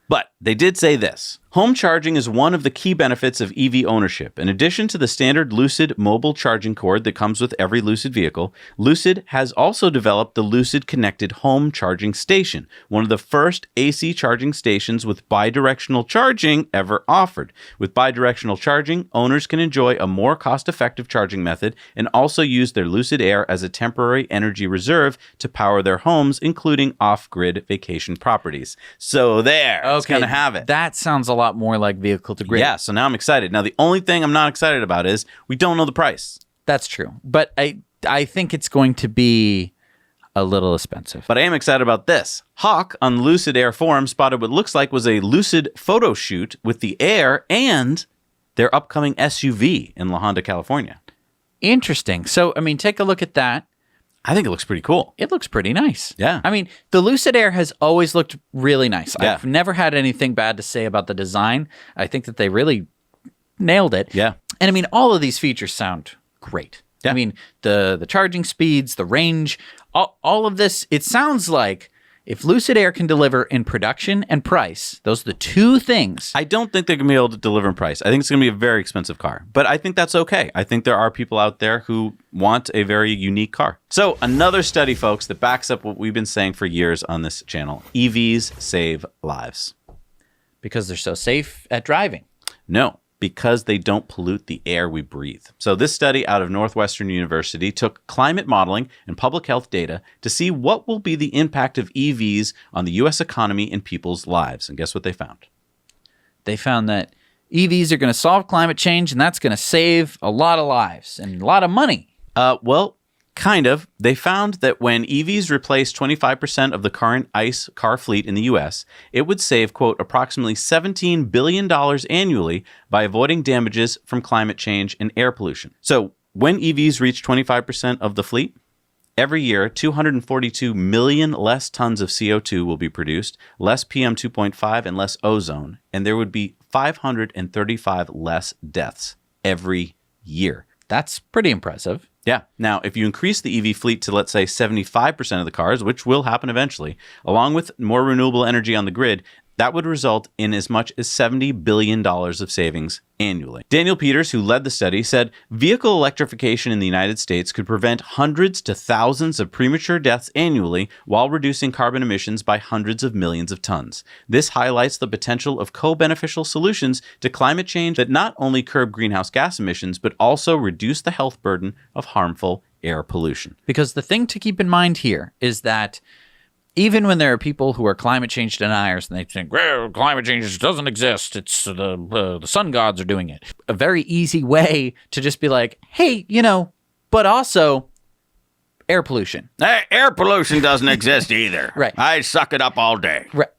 But they did say this. Home charging is one of the key benefits of EV ownership. In addition to the standard Lucid mobile charging cord that comes with every Lucid vehicle, Lucid has also developed the Lucid Connected Home Charging Station, one of the first AC charging stations with bidirectional charging ever offered. With bidirectional charging, owners can enjoy a more cost-effective charging method and also use their Lucid Air as a temporary energy reserve to power their homes, including off-grid vacation properties. So there, it's going to have it. That sounds a lot more like vehicle to grid. Yeah, so now I'm excited. Now, the only thing I'm not excited about is we don't know the price. That's true. But I think it's going to be a little expensive. But I am excited about this. Hawk on Lucid Air Forum spotted what looks like was a Lucid photo shoot with the Air and their upcoming SUV in La Honda, California. Interesting. So, I mean, take a look at that. I think it looks pretty cool. It looks pretty nice. Yeah. I mean, the Lucid Air has always looked really nice. Yeah. I've never had anything bad to say about the design. I think that they really nailed it. Yeah. And I mean, all of these features sound great. Yeah. I mean, the charging speeds, the range, all of this, it sounds like if Lucid Air can deliver in production and price, those are the two things. I don't think they're going to be able to deliver in price. I think it's going to be a very expensive car. But I think that's okay. I think there are people out there who want a very unique car. So another study, folks, that backs up what we've been saying for years on this channel. EVs save lives. Because they're so safe at driving. No, because they don't pollute the air we breathe. So this study out of Northwestern University took climate modeling and public health data to see what will be the impact of EVs on the U.S. economy and people's lives. And guess what they found? They found that EVs are going to solve climate change, and that's going to save a lot of lives and a lot of money. Well, kind of. They found that when EVs replace 25% of the current ICE car fleet in the U.S., it would save, quote, approximately $17 billion annually by avoiding damages from climate change and air pollution. So when EVs reach 25% of the fleet, every year, 242 million less tons of CO2 will be produced, less PM 2.5 and less ozone, and there would be 535 less deaths every year. That's pretty impressive. Yeah. Now, if you increase the EV fleet to, let's say, 75% of the cars, which will happen eventually, along with more renewable energy on the grid, that would result in as much as $70 billion of savings annually. Daniel Peters, who led the study, said vehicle electrification in the United States could prevent hundreds to thousands of premature deaths annually while reducing carbon emissions by hundreds of millions of tons. This highlights the potential of co-beneficial solutions to climate change that not only curb greenhouse gas emissions, but also reduce the health burden of harmful air pollution. Because the thing to keep in mind here is that even when there are people who are climate change deniers and they think, well, climate change doesn't exist, it's the sun gods are doing it. A very easy way to just be like, hey, but also air pollution. Air pollution doesn't exist either. Right. I suck it up all day. Right.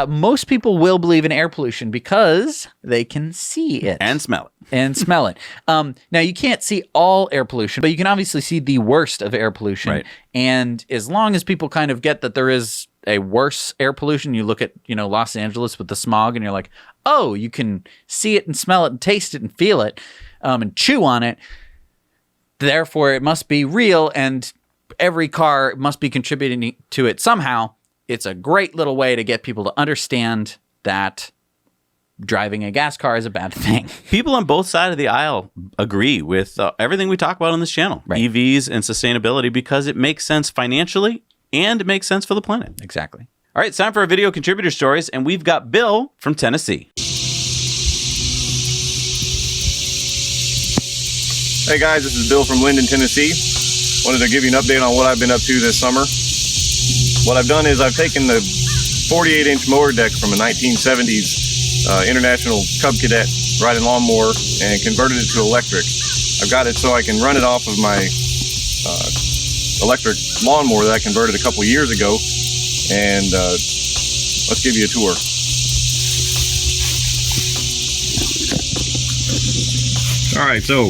Most people will believe in air pollution because they can see it. And smell it. And smell it. Now, you can't see all air pollution, but you can obviously see the worst of air pollution. Right. And as long as people kind of get that there is a worse air pollution, you look at, Los Angeles with the smog and you're like, oh, you can see it and smell it and taste it and feel it and chew on it. Therefore, it must be real and every car must be contributing to it somehow. It's a great little way to get people to understand that driving a gas car is a bad thing. People on both sides of the aisle agree with everything we talk about on this channel, right. EVs and sustainability, because it makes sense financially and it makes sense for the planet. Exactly. All right, it's time for our video contributor stories, and we've got Bill from Tennessee. Hey guys, this is Bill from Linden, Tennessee. Wanted to give you an update on what I've been up to this summer. What I've done is I've taken the 48-inch mower deck from a 1970s International Cub Cadet riding lawnmower and converted it to electric. I've got it so I can run it off of my electric lawnmower that I converted a couple years ago, and let's give you a tour. All right, so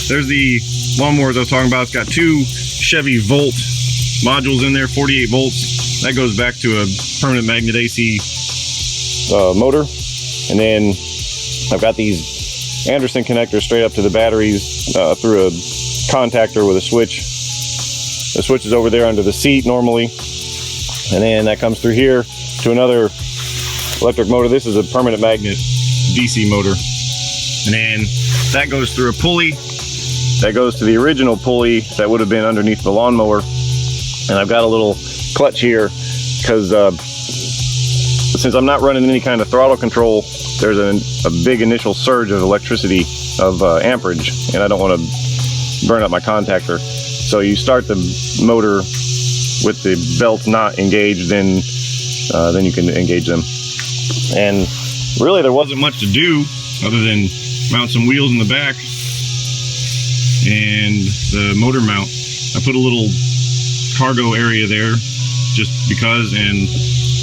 there's the lawnmowers I was talking about. It's got two Chevy Volt modules in there, 48 volts. That goes back to a permanent magnet AC motor. And then I've got these Anderson connectors straight up to the batteries through a contactor with a switch. The switch is over there under the seat normally. And then that comes through here to another electric motor. This is a permanent magnet DC motor. And then that goes through a pulley. That goes to the original pulley that would have been underneath the lawnmower. And I've got a little clutch here because since I'm not running any kind of throttle control, there's a big initial surge of electricity of amperage, and I don't want to burn up my contactor. So you start the motor with the belt not engaged, then you can engage them. And really there wasn't much to do other than mount some wheels in the back and the motor mount. I put a little cargo area there just because, and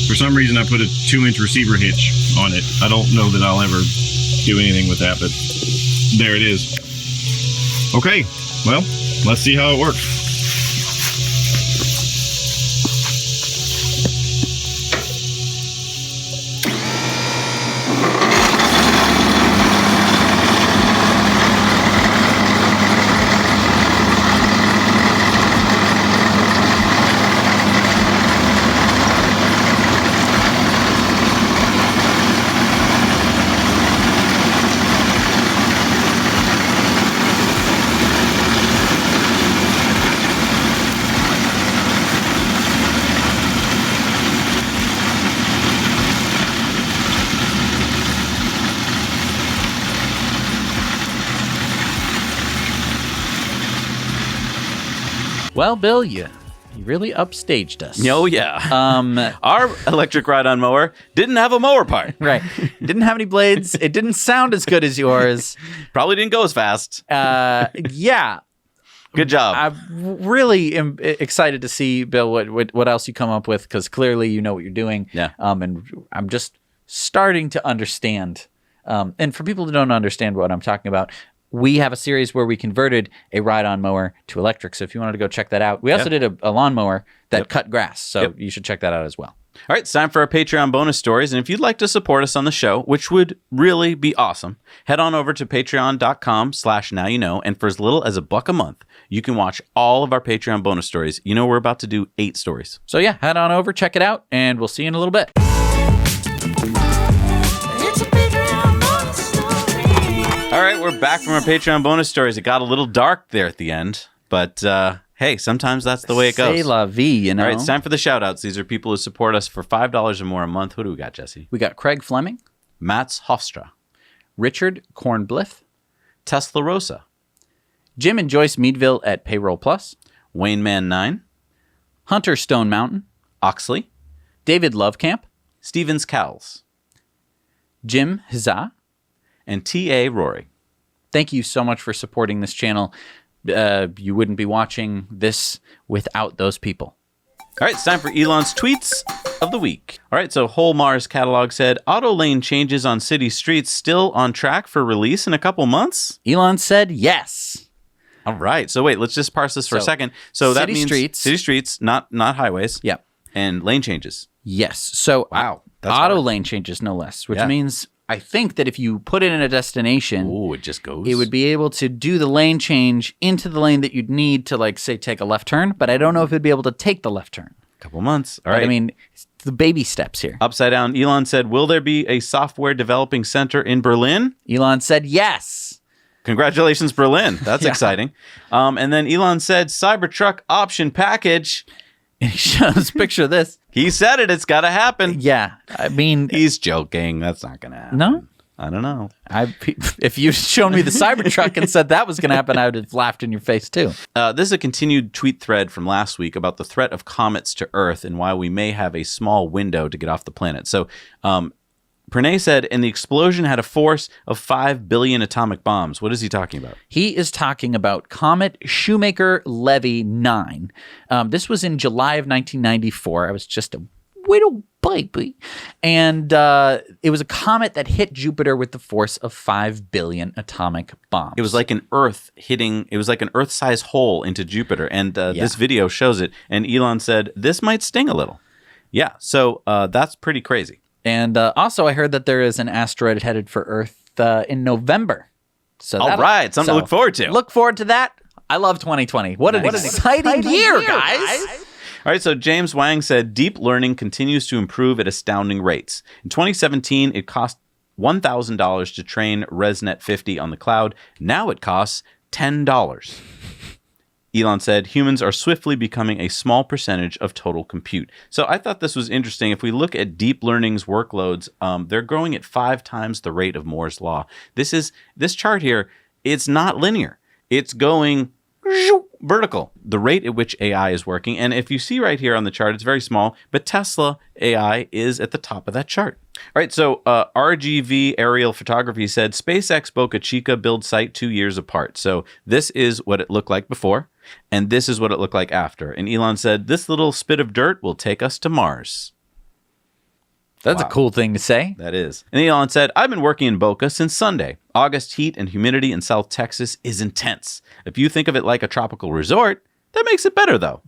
for some reason I put a 2-inch receiver hitch on it. I don't know that I'll ever do anything with that, but there it is. Okay, well, let's see how it works. Well, Bill, you really upstaged us. Oh, yeah. Our electric ride-on mower didn't have a mower part. Right. Didn't have any blades. It didn't sound as good as yours. Probably didn't go as fast. Yeah. Good job. I'm really excited to see, Bill, what else you come up with, because clearly you know what you're doing. Yeah. And I'm just starting to understand. And for people who don't understand what I'm talking about, we have a series where we converted a ride-on mower to electric. So if you wanted to go check that out. We also did a lawnmower that cut grass. So you should check that out as well. All right, it's time for our Patreon bonus stories. And if you'd like to support us on the show, which would really be awesome, head on over to patreon.com/nowyouknow. And for as little as $1 a month, you can watch all of our Patreon bonus stories. You know, we're about to do 8 stories. So yeah, head on over, check it out, and we'll see you in a little bit. All right, we're back from our Patreon bonus stories. It got a little dark there at the end, but hey, sometimes that's the way it goes. C'est la vie, you know. All right, it's time for the shout-outs. These are people who support us for $5 or more a month. Who do we got, Jesse? We got Craig Fleming, Mats Hofstra, Richard Kornblith, Tesla Rosa, Jim and Joyce Meadville at Payroll Plus, Wayne Man 9, Hunter Stone Mountain, Oxley, David Lovecamp, Stevens Cowles, Jim Hiza. and T.A. Rory. Thank you so much for supporting this channel. You wouldn't be watching this without those people. All right, it's time for Elon's tweets of the week. All right, so Whole Mars Catalog said, auto lane changes on city streets still on track for release in a couple months? Elon said yes. All right, so wait, let's just parse this for a second. So that city means streets. city streets, not highways. Yep. And lane changes. Yes. So Wow, that's auto hard. lane changes, no less, which Yeah. means I think that if you put it in a destination, Ooh, it just goes. it would be able to do the lane change into the lane that you'd need to, like, say, take a left turn. But I don't know if it'd be able to take the left turn. a couple months. All But, right. I mean, it's the baby steps here. Upside down, Elon said, will there be a software developing center in Berlin? Elon said yes. Congratulations, Berlin. That's Yeah. exciting. And then Elon said, Cybertruck option package. And he shows a picture of this. He said it. It's got to happen. Yeah. I mean, He's joking. That's not going to happen. no. I don't know. If you'd shown me the Cybertruck and said that was going to happen, I would have laughed in your face too. This is a continued tweet thread from last week about the threat of comets to Earth and why we may have a small window to get off the planet. So Pranay said, and the explosion had a force of 5 billion atomic bombs. What is he talking about? He is talking about Comet Shoemaker-Levy 9. This was in July of 1994. I was just a little baby. And it was a comet that hit Jupiter with the force of 5 billion atomic bombs. It was like an Earth-size hole into Jupiter. And this video shows it. And Elon said, this might sting a little. Yeah, so that's pretty crazy. And also, I heard that there is an asteroid headed for Earth in November. So All right, something to look forward to. Look forward to that. I love 2020. What an exciting year, guys. All right, so James Wang said, deep learning continues to improve at astounding rates. In 2017, it cost $1,000 to train ResNet 50 on the cloud. Now it costs $10. Elon said, humans are swiftly becoming a small percentage of total compute. So I thought this was interesting. If we look at deep learning's workloads, they're growing at 5 times the rate of Moore's law. This chart here, it's not linear. It's going vertical, the rate at which AI is working. And if you see right here on the chart, it's very small, but Tesla AI is at the top of that chart. All right, so RGV Aerial Photography said, SpaceX Boca Chica build site 2 years apart. So this is what it looked like before, and this is what it looked like after. And Elon said, this little spit of dirt will take us to Mars. That's a cool thing to say. That is. And Elon said, I've been working in Boca since Sunday. August heat and humidity in South Texas is intense. If you think of it like a tropical resort, that makes it better, though.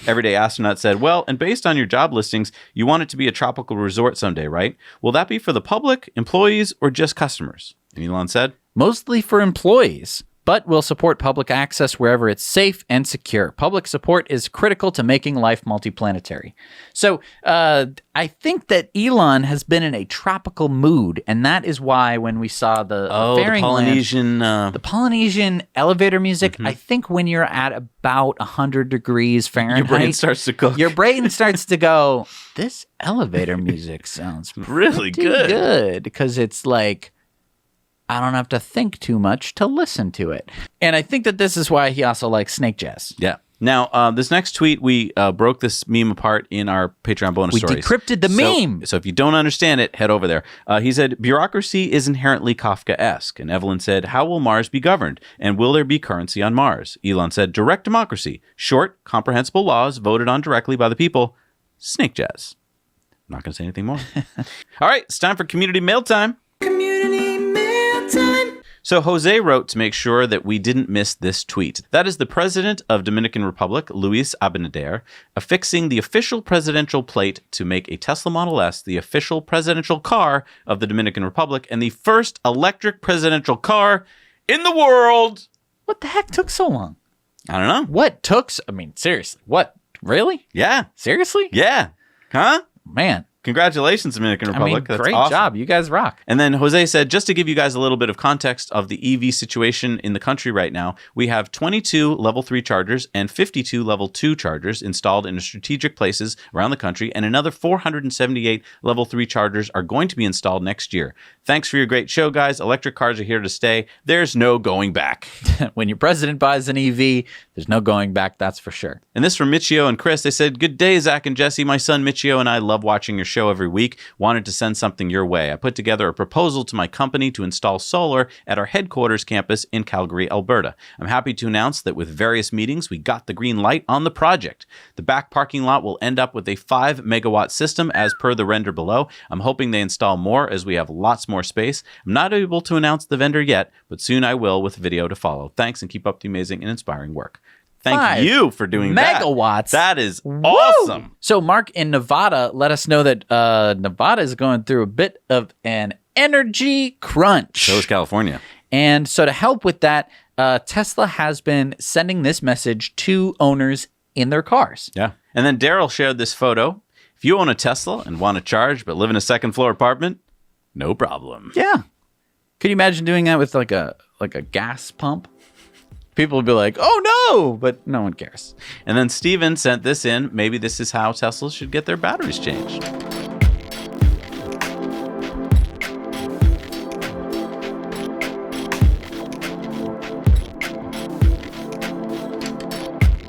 Everyday Astronaut said, well, and based on your job listings, you want it to be a tropical resort someday, right? Will that be for the public, employees, or just customers? And Elon said, mostly for employees, but will support public access wherever it's safe and secure. Public support is critical to making life multiplanetary. So I think that Elon has been in a tropical mood, and that is why when we saw the fairing Polynesian... the Polynesian elevator music, I think when you're at about 100 degrees Fahrenheit... your brain starts to cook. Your brain starts to go, this elevator music sounds really pretty good. Because it's like... I don't have to think too much to listen to it. And I think that this is why he also likes snake jazz. Yeah. Now, this next tweet, we broke this meme apart in our Patreon bonus We stories. decrypted the meme. So if you don't understand it, head over there. He said, bureaucracy is inherently Kafka-esque. And Evelyn said, how will Mars be governed? And will there be currency on Mars? Elon said, direct democracy. Short, comprehensible laws voted on directly by the people. Snake jazz. I'm not going to say anything more. All right, it's time for community mail time. Community mail time. So Jose wrote to make sure that we didn't miss this tweet. That is the president of Dominican Republic, Luis Abinader, affixing the official presidential plate to make a Tesla Model S the official presidential car of the Dominican Republic and the first electric presidential car in the world. What the heck took so long? I don't know. What took? I mean, seriously, what? Really? Yeah. Seriously? Yeah. Huh? Man. Congratulations, Dominican Republic. I mean, That's great awesome. job. You guys rock. And then Jose said, just to give you guys a little bit of context of the EV situation in the country right now, we have 22 level 3 chargers and 52 level 2 chargers installed in strategic places around the country, and another 478 level 3 chargers are going to be installed next year. Thanks for your great show, guys. Electric cars are here to stay. There's no going back. When your president buys an EV, there's no going back, that's for sure. And this from Michio and Chris. They said, good day, Zach and Jesse. My son Michio and I love watching your show every week. Wanted to send something your way. I put together a proposal to my company to install solar at our headquarters campus in Calgary, Alberta. I'm happy to announce that with various meetings, we got the green light on the project. The back parking lot will end up with a 5 megawatt system as per the render below. I'm hoping they install more as we have lots more space. I'm not able to announce the vendor yet, but soon I will with video to follow. Thanks and keep up the amazing and inspiring work. Thank 5 you for doing megawatts. That is awesome. So Mark in Nevada let us know that Nevada is going through a bit of an energy crunch. So is California. And so to help with that, Tesla has been sending this message to owners in their cars. Yeah. And then Daryl shared this photo. If you own a Tesla and want to charge but live in a second floor apartment, no problem. Yeah. Could you imagine doing that with like a gas pump? People would be like, oh no, but no one cares. And then Steven sent this in. Maybe this is how Teslas should get their batteries changed.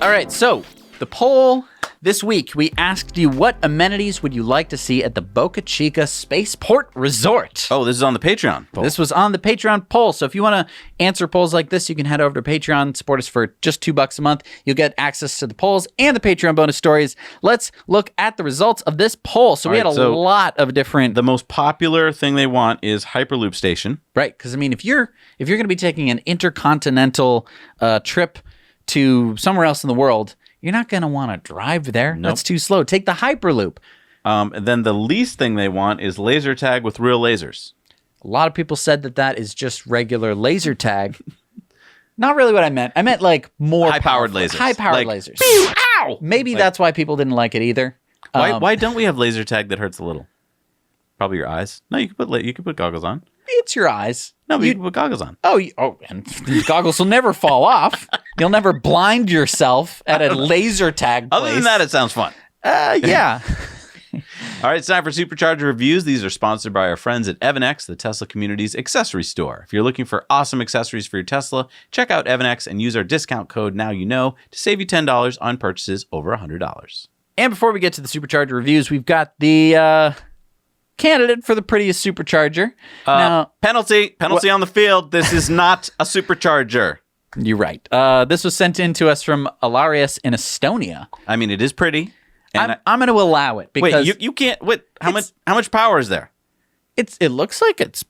All right, so the poll this week, we asked you what amenities would you like to see at the Boca Chica Spaceport Resort? Oh, this is on the Patreon poll. This was on the Patreon poll. So if you want to answer polls like this, you can head over to Patreon, support us for just $2 a month. You'll get access to the polls and the Patreon bonus stories. Let's look at the results of this poll. So we had a lot of different... The most popular thing they want is Hyperloop Station. Right, because I mean, if you're going to be taking an intercontinental trip to somewhere else in the world, you're not going to want to drive there. Nope. That's too slow. Take the Hyperloop. And then the least thing they want is laser tag with real lasers. A lot of people said that is just regular laser tag. Not really what I meant. I meant like more high-powered lasers. High-powered Like, lasers. pew, ow! Maybe that's why people didn't like it either. Why don't we have laser tag that hurts a little? Probably your eyes. No, you can put goggles on. It's your eyes. No, but you can put goggles on. And these goggles will never fall off. You'll never blind yourself at a laser tag place. Other than that, it sounds fun. Yeah. All right, it's time for Supercharger Reviews. These are sponsored by our friends at Evannex, the Tesla community's accessory store. If you're looking for awesome accessories for your Tesla, check out Evannex and use our discount code NowYouKnow to save you $10 on purchases over $100. And before we get to the Supercharger Reviews, we've got the candidate for the prettiest supercharger. Now, penalty on the field. This is not a supercharger. You're right. This was sent in to us from Alarius in Estonia. I mean, it is pretty. And I'm going to allow it because wait, you can't. Wait, how much power is there? It looks like it's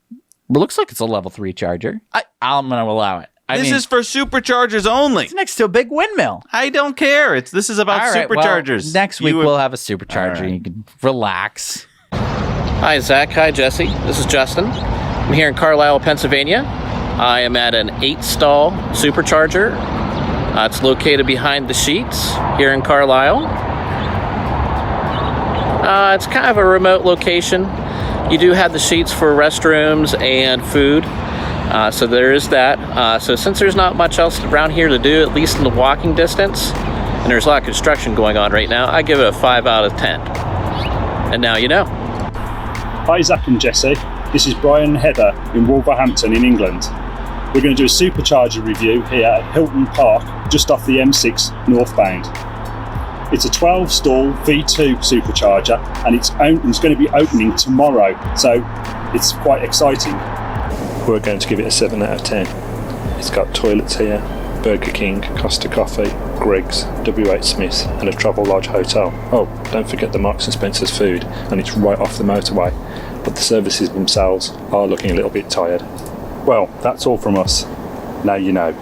a level 3 charger. I'm going to allow it. This is for superchargers only. It's next to a big windmill. I don't care. This is about superchargers. Well, next week we'll have a supercharger. Right. You can relax. Hi, Zach. Hi, Jesse. This is Justin. I'm here in Carlisle, Pennsylvania. I am at an 8-stall supercharger. It's located behind the sheets here in Carlisle. It's kind of a remote location. You do have the sheets for restrooms and food, so there is that. So since there's not much else around here to do, at least in the walking distance, and there's a lot of construction going on right now, I give it a 5 out of 10. And now you know. Hi Zach and Jesse, this is Brian and Heather in Wolverhampton in England. We're going to do a supercharger review here at Hilton Park just off the M6 northbound. It's a 12-stall V2 supercharger, and it's going to be opening tomorrow, so it's quite exciting. We're going to give it a 7 out of 10. It's got toilets here, Burger King, Costa Coffee, Greggs, W.H. Smith's, and a Travel Lodge hotel. Oh, don't forget the Marks and Spencer's food, and it's right off the motorway. But the services themselves are looking a little bit tired. Well, that's all from us. Now you know.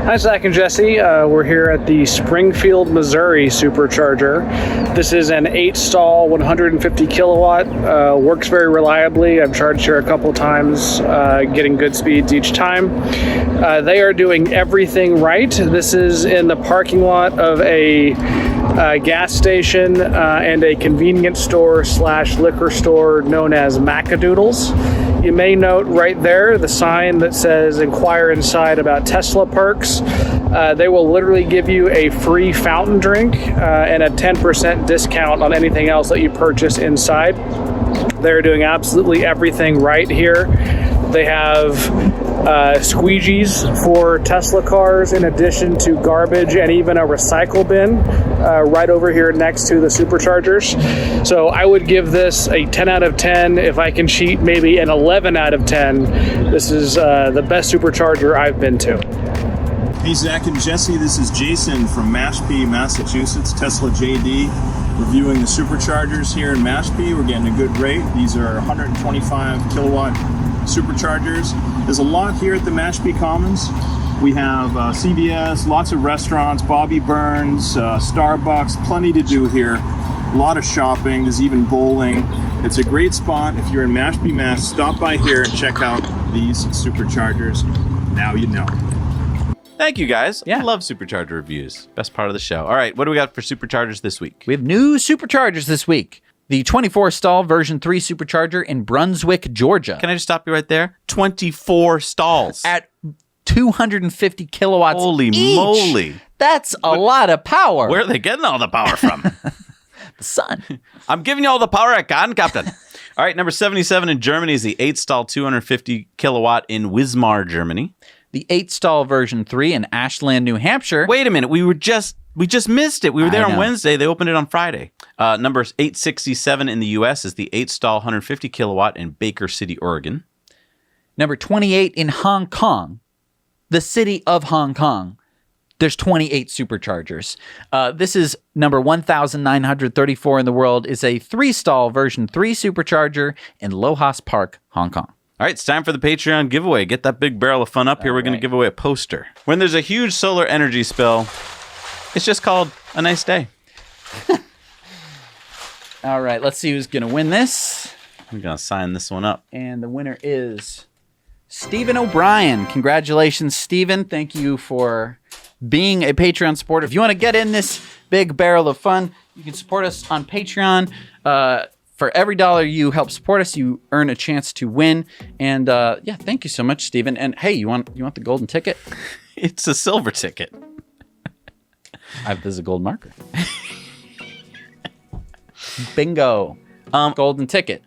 Hi, Zach and Jesse. We're here at the Springfield, Missouri supercharger. This is an 8-stall, 150 kilowatt. Works very reliably. I've charged here a couple times, getting good speeds each time. They are doing everything right. This is in the parking lot of a gas station and a convenience store / liquor store known as Macadoodles. You may note right there the sign that says "Inquire Inside" about Tesla perks. They will literally give you a free fountain drink and a 10% discount on anything else that you purchase inside. They're doing absolutely everything right here. They have squeegees for Tesla cars, in addition to garbage and even a recycle bin right over here next to the superchargers. So I would give this a 10 out of 10. If I can cheat, maybe an 11 out of 10. This is the best supercharger I've been to. Hey Zach and Jesse, this is Jason from Mashpee, Massachusetts, Tesla JD, reviewing the superchargers here in Mashpee. We're getting a good rate. These are 125 kilowatt superchargers. There's a lot here at the Mashpee Commons. We have CVS, lots of restaurants, Bobby Burns, Starbucks, plenty to do here. A lot of shopping, there's even bowling. It's a great spot. If you're in Mashpee, Mass, stop by here and check out these superchargers. Now you know. Thank you, guys. Yeah. I love supercharger reviews. Best part of the show. All right, what do we got for superchargers this week? We have new superchargers this week. The 24-stall version 3 supercharger in Brunswick, Georgia. Can I just stop you right there? 24 stalls. At 250 kilowatts Holy each. moly. That's a lot of power. Where are they getting all the power from? The sun. I'm giving you all the power I can, Captain. All right, number 77 in Germany is the 8-stall 250 kilowatt in Wismar, Germany. The 8-stall version 3 in Ashland, New Hampshire. Wait a minute. We just missed it. We were there on Wednesday. They opened it on Friday. Number 867 in the U.S. is the 8-stall 150 kilowatt in Baker City, Oregon. Number 28 in Hong Kong, the city of Hong Kong. There's 28 superchargers. This is number 1,934 in the world. Is a 3-stall version 3 supercharger in Lohas Park, Hong Kong. All right, it's time for the Patreon giveaway. Get that big barrel of fun up here. We're going to give away a poster. When there's a huge solar energy spill, it's just called a nice day. All right, let's see who's going to win this. I'm going to sign this one up. And the winner is Stephen O'Brien. Congratulations, Stephen. Thank you for being a Patreon supporter. If you want to get in this big barrel of fun, you can support us on Patreon. For every dollar you help support us, you earn a chance to win. And yeah, thank you so much, Stephen. And hey, you want the golden ticket? It's a silver ticket. This is a gold marker. Bingo. Golden ticket.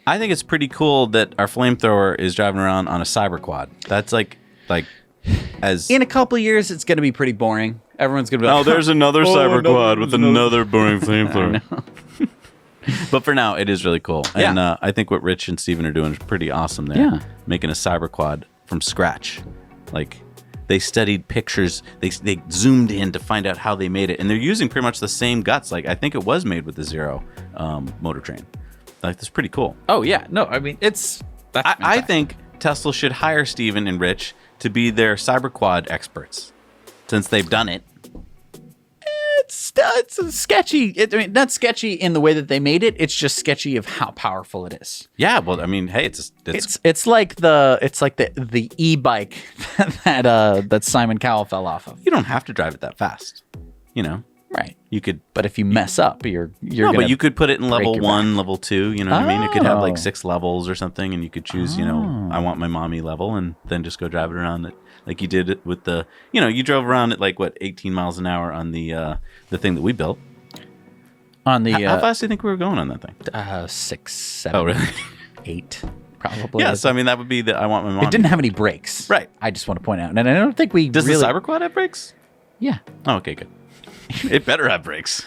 I think it's pretty cool that our flamethrower is driving around on a Cyberquad. That's like as in a couple of years, it's going to be pretty boring. Everyone's going to be like, oh, there's another Cyberquad with another boring flamethrower. But for now, it is really cool. Yeah. And I think what Rich and Steven are doing is pretty awesome there. Yeah. Making a Cyberquad from scratch. Like, they studied pictures. They zoomed in to find out how they made it. And they're using pretty much the same guts. Like, I think it was made with the Zero motor train. Like, that's pretty cool. Oh, yeah. No, I mean, I think Tesla should hire Steven and Rich to be their Cyberquad experts, since they've done it. It's sketchy. I mean, not sketchy in the way that they made it. It's just sketchy of how powerful it is. Yeah, well, I mean, hey, it's like the e-bike that Simon Cowell fell off of. You don't have to drive it that fast, you know. Right. You could, but if you mess up, you're no, gonna but you could put it in level 1, back. level 2. You know what I mean? It could have like 6 levels or something, and you could choose. You know, I want my mommy level, and then just go drive it around it. Like you did it with the, you know, you drove around at like 18 miles an hour on the thing that we built. On the how fast do you think we were going on that thing? 6, 7, 8. probably. Yeah, is. so I mean, that would be the I want my mom. It didn't have any brakes. Right. I just want to point out. And I don't think we Does really... the Cyberquad have brakes? Yeah. Oh, okay, good. It better have brakes.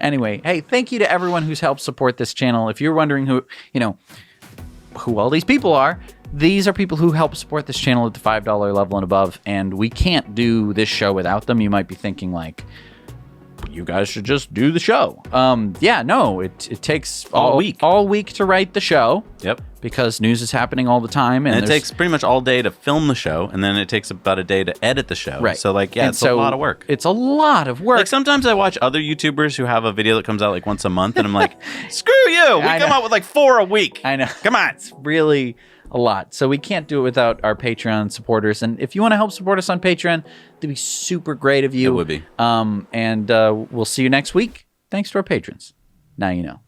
Anyway, hey, thank you to everyone who's helped support this channel. If you're wondering who all these people are, these are people who help support this channel at the $5 level and above, and we can't do this show without them. You might be thinking, like, you guys should just do the show. Yeah, no, it takes all week to write the show. Yep. Because news is happening all the time. And it takes pretty much all day to film the show, and then it takes about a day to edit the show. Right. So, like, yeah, it's a lot of work. It's a lot of work. Like, sometimes I watch other YouTubers who have a video that comes out, like, once a month, and I'm like, screw you! We come out with, like, 4 a week. I know. Come on! It's really a lot. So we can't do it without our Patreon supporters. And if you want to help support us on Patreon, that'd be super great of you. It would be. And we'll see you next week. Thanks to our patrons. Now you know.